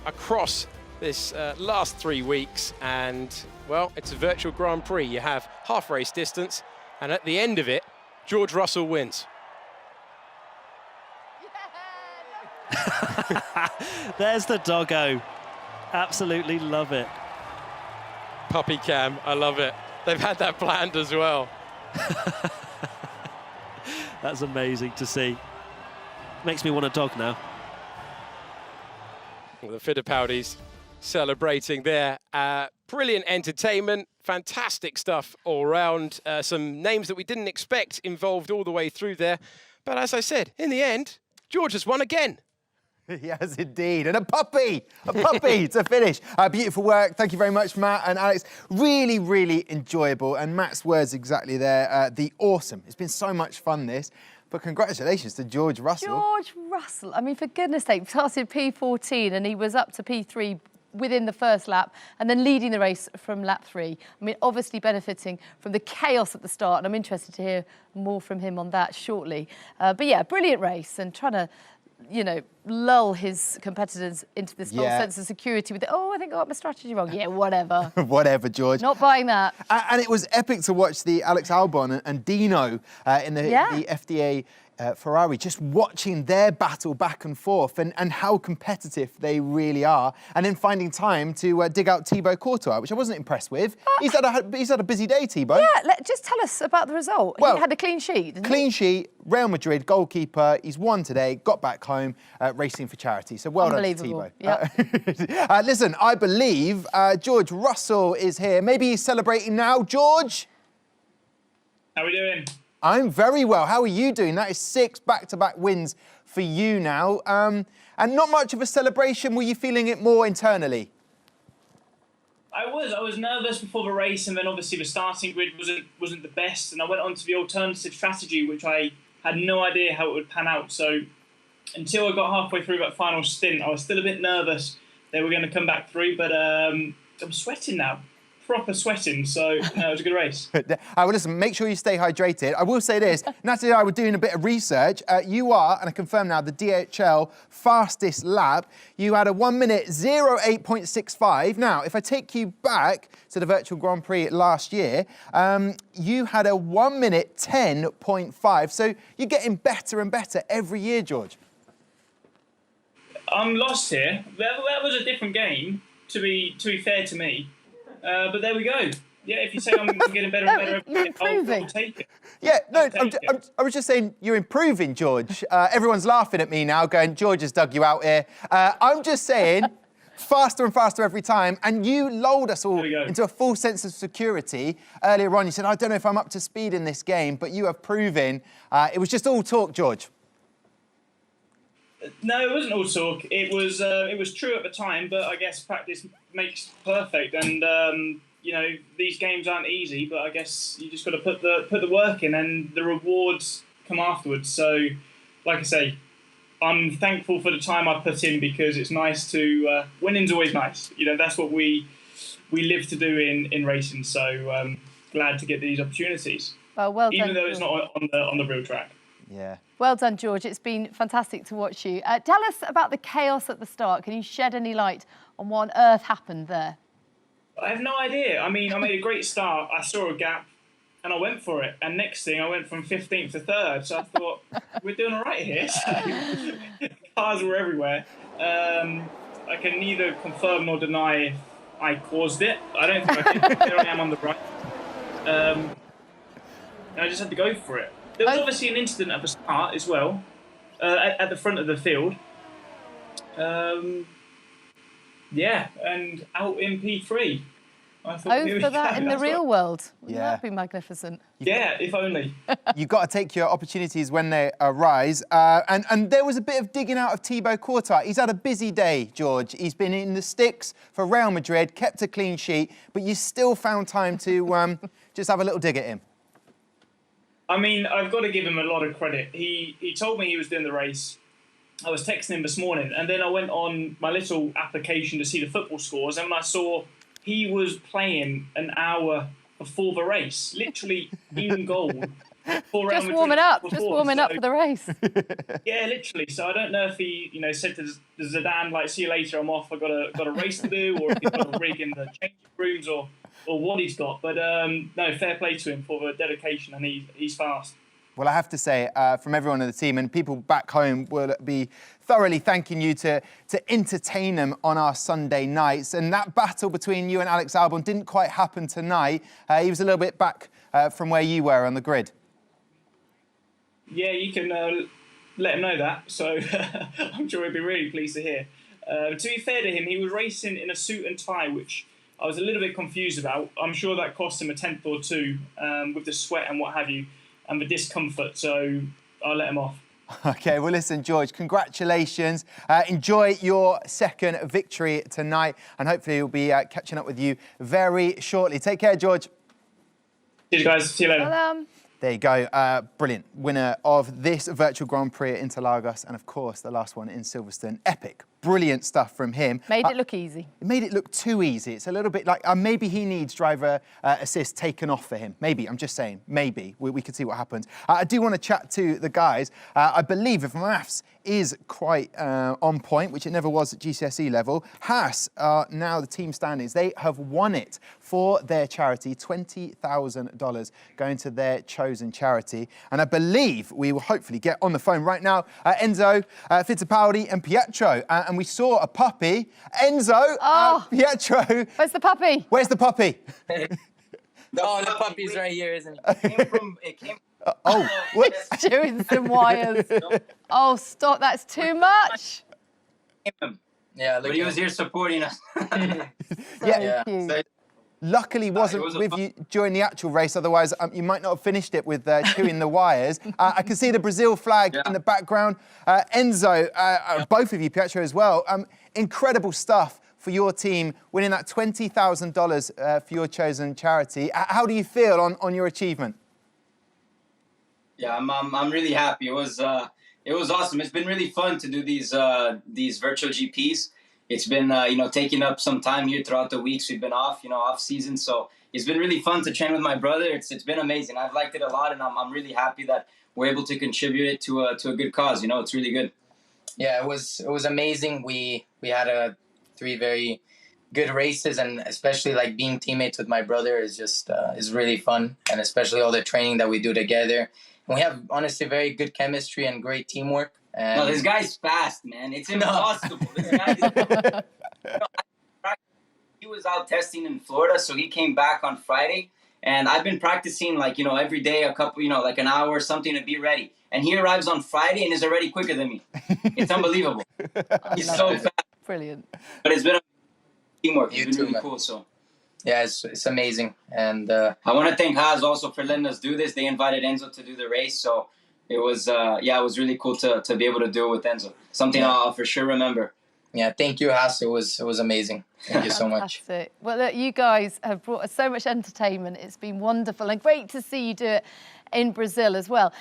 across this last 3 weeks, and well, it's a Virtual Grand Prix. You have half race distance, and at the end of it, George Russell wins. There's the doggo. Absolutely love it. Puppy cam, I love it. They've had that planned as well. That's amazing to see. Makes me want a dog now. Well, the Fittipaldis celebrating there. Brilliant entertainment, fantastic stuff all round. Some names that we didn't expect involved all the way through there. But as I said, in the end, George has won again. Yes, indeed. And a puppy to finish. Beautiful work. Thank you very much, Matt and Alex. Really, really enjoyable. And Matt's words exactly there. The awesome. It's been so much fun, this. But congratulations to George Russell. George Russell. I mean, for goodness sake, started P14 and he was up to P3 within the first lap and then leading the race from lap 3. I mean, obviously benefiting from the chaos at the start, and I'm interested to hear more from him on that shortly. But yeah, brilliant race, and trying to, you know, lull his competitors into this false sense of security with, oh, I think I got my strategy wrong. Yeah, whatever. Whatever, George. Not buying that. And it was epic to watch the Alex Albon and Dino in the FDA Ferrari, just watching their battle back and forth and how competitive they really are, and then finding time to dig out Thibaut Courtois, which I wasn't impressed with. He's had a busy day, Thibaut. Yeah, just tell us about the result. Well, he had a clean sheet, didn't he? Clean sheet, Real Madrid goalkeeper. He's won today, got back home, racing for charity. So well done to Thibaut. Yep. Listen, I believe George Russell is here. Maybe he's celebrating now. George? How are we doing? I'm very well. How are you doing? That is 6 back-to-back wins for you now. And not much of a celebration. Were you feeling it more internally? I was nervous before the race, and then obviously the starting grid wasn't the best, and I went on to the alternative strategy, which I had no idea how it would pan out. So until I got halfway through that final stint, I was still a bit nervous they were going to come back through, but I'm sweating now. Proper sweating, so no, it was a good race. Well, listen, make sure you stay hydrated. I will say this, Natalie and I were doing a bit of research. You are, and I confirm now, the DHL fastest lap. You had a 1 minute 08.65. Now, if I take you back to the Virtual Grand Prix last year, you had a 1 minute 10.5. So you're getting better and better every year, George. I'm lost here. That was a different game, to be fair to me. But there we go. Yeah, if you say I'm getting better and better, you're improving. I'll take it. Yeah, no, I was just saying you're improving, George. Everyone's laughing at me now, going, George has dug you out here. I'm just saying, faster and faster every time, and you lulled us all into a full sense of security. Earlier on, you said, I don't know if I'm up to speed in this game, but you have proven it was just all talk, George. No, it wasn't all talk. It was true at the time, but I guess practice makes perfect. And you know, these games aren't easy, but I guess you just got to put the work in, and the rewards come afterwards. So, like I say, I'm thankful for the time I put in, because it's nice to winning's always nice. You know, that's what we live to do in racing. So glad to get these opportunities. Well done, even though it's not on the real track. Yeah. Well done, George. It's been fantastic to watch you. Tell us about the chaos at the start. Can you shed any light on what on earth happened there? I have no idea. I mean, I made a great start. I saw a gap and I went for it. And next thing, I went from 15th to 3rd. So I thought, we're doing all right here. So, cars were everywhere. I can neither confirm nor deny if I caused it. I don't think I did. There I am on the right. And I just had to go for it. There was obviously an incident at the start as well, at the front of the field. Yeah, and out in P3. I thought, for that in the real world. Yeah. That'd be magnificent. Yeah, if only. You've got to take your opportunities when they arise. And there was a bit of digging out of Thibaut Courtois. He's had a busy day, George. He's been in the sticks for Real Madrid, kept a clean sheet, but you still found time to just have a little dig at him. I mean, I've got to give him a lot of credit. He told me he was doing the race. I was texting him this morning, and then I went on my little application to see the football scores, and when I saw he was playing an hour before the race, literally in goal. Just warming up for the race. Yeah, literally. So I don't know if he, said to Zidane, like, see you later, I'm off, I've got a race to do, or if he's got a rig in the changing rooms, or what he's got. But no, fair play to him for the dedication, and he's fast. Well, I have to say, from everyone on the team, and people back home will be thoroughly thanking you to entertain them on our Sunday nights. And that battle between you and Alex Albon didn't quite happen tonight. He was a little bit back from where you were on the grid. Yeah, you can let him know that. So I'm sure he'll be really pleased to hear. To be fair to him, he was racing in a suit and tie, which I was a little bit confused about. I'm sure that cost him a tenth or two with the sweat and what have you, and the discomfort. So I'll let him off. OK, well, listen, George, congratulations. Enjoy your second victory tonight, and hopefully we'll be catching up with you very shortly. Take care, George. Cheers, guys. See you later. Well, there you go. Brilliant. Winner of this Virtual Grand Prix at Interlagos, and, of course, the last one in Silverstone. Epic. brilliant stuff from him. Made it look easy. It made it look too easy. It's a little bit like maybe he needs driver assist taken off for him. Maybe, I'm just saying, maybe. We could see what happens. I do want to chat to the guys. I believe if maths is quite on point, which it never was at GCSE level, Haas are now the team standings. They have won it for their charity, $20,000 going to their chosen charity. And I believe we will hopefully get on the phone right now Enzo, Fittipaldi and Pietro. And we saw a puppy. Enzo, Pietro. Where's the puppy? Where's the puppy? No, the puppy's right here, isn't it? It came He's chewing some wires. Oh, stop. That's too much. Yeah, but he was here supporting us. Yeah. Luckily wasn't with you during the actual race, otherwise you might not have finished it with chewing the wires. I can see the Brazil flag in the background. Enzo, both of you, Pietro as well, incredible stuff for your team, winning that $20,000 for your chosen charity. How do you feel on your achievement? Yeah, I'm really happy. It was awesome. It's been really fun to do these virtual GPs. It's been taking up some time here throughout the weeks. We've been off season, so it's been really fun to train with my brother. It's been amazing. I've liked it a lot, and I'm really happy that we're able to contribute it to a good cause. It's really good. Yeah, it was amazing. We had 3 very good races, and especially like being teammates with my brother is just is really fun, and especially all the training that we do together. And we have honestly very good chemistry and great teamwork. And no, this guy's fast, man. It's impossible. This guy he was out testing in Florida, so he came back on Friday, and I've been practicing every day a couple like an hour or something to be ready. And he arrives on Friday and is already quicker than me. It's unbelievable. He's so fast. Brilliant. But it's been a teamwork. It's been really cool. So yeah, it's amazing. And I want to thank Haas also for letting us do this. They invited Enzo to do the race, so it was it was really cool to be able to do it with Enzo. Something I'll for sure remember. Yeah, thank you, Haas. It was amazing. Thank you so much. Fantastic. Well, look, you guys have brought us so much entertainment. It's been wonderful and great to see you do it in Brazil as well.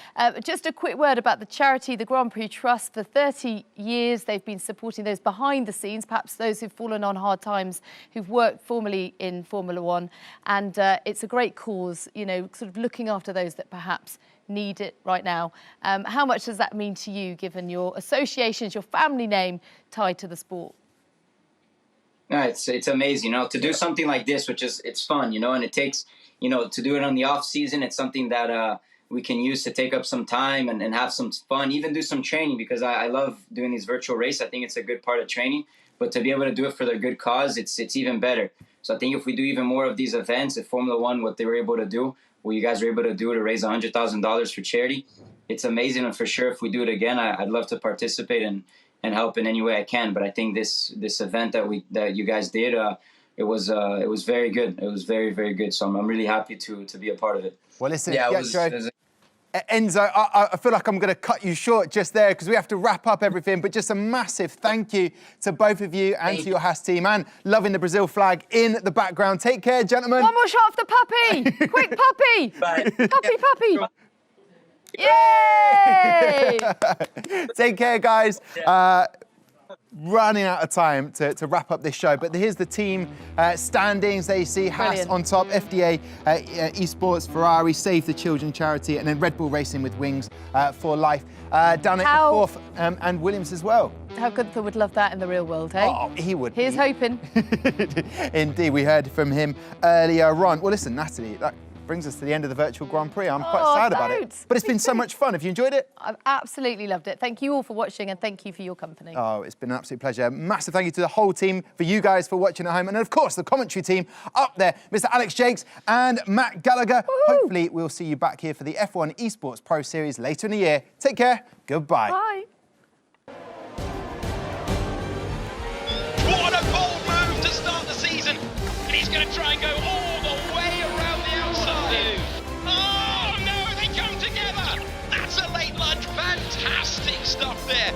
Just a quick word about the charity, the Grand Prix Trust. For 30 years, they've been supporting those behind the scenes, perhaps those who've fallen on hard times, who've worked formerly in Formula One. And it's a great cause, sort of looking after those that perhaps need it right now. How much does that mean to you, given your associations, your family name tied to the sport? Yeah, it's amazing, to do something like this, which is, it's fun, and it takes, to do it on the off season. It's something that we can use to take up some time and have some fun, even do some training, because I love doing these virtual races. I think it's a good part of training, but to be able to do it for the good cause, it's even better. So I think if we do even more of these events, if Formula One, what they were able to do, what you guys were able to do to raise $100,000 for charity, it's amazing. And for sure, if we do it again, I'd love to participate and help in any way I can. But I think this event that you guys did, it was very good. It was very, very good. So I'm really happy to be a part of it. Well, listen, Enzo, I feel like I'm going to cut you short just there because we have to wrap up everything. But just a massive thank you to both of you and to your Haas team, and loving the Brazil flag in the background. Take care, gentlemen. One more shot of the puppy. Quick, puppy. Bye. Puppy. Yay! Take care, guys. Running out of time to wrap up this show, but here's the team standings. There you see Haas on top, FDA, Esports, Ferrari, Save the Children charity, and then Red Bull Racing with Wings for Life down at fourth, and Williams as well. How Guenther would love that in the real world, eh? Oh, he would. Here's hoping. Indeed, we heard from him earlier on. Well, listen, Natalie, that brings us to the end of the Virtual Grand Prix. I'm quite sad about it. But it's been so much fun. Have you enjoyed it? I've absolutely loved it. Thank you all for watching, and thank you for your company. Oh, it's been an absolute pleasure. Massive thank you to the whole team, for you guys for watching at home. And of course, the commentary team up there, Mr. Alex Jakes and Matt Gallagher. Hopefully, we'll see you back here for the F1 Esports Pro Series later in the year. Take care. Goodbye. Bye. What a bold move to start the season. And he's going to try and go all the way around the outside. Oh, no, they come together. That's a late lunge. Fantastic stuff there.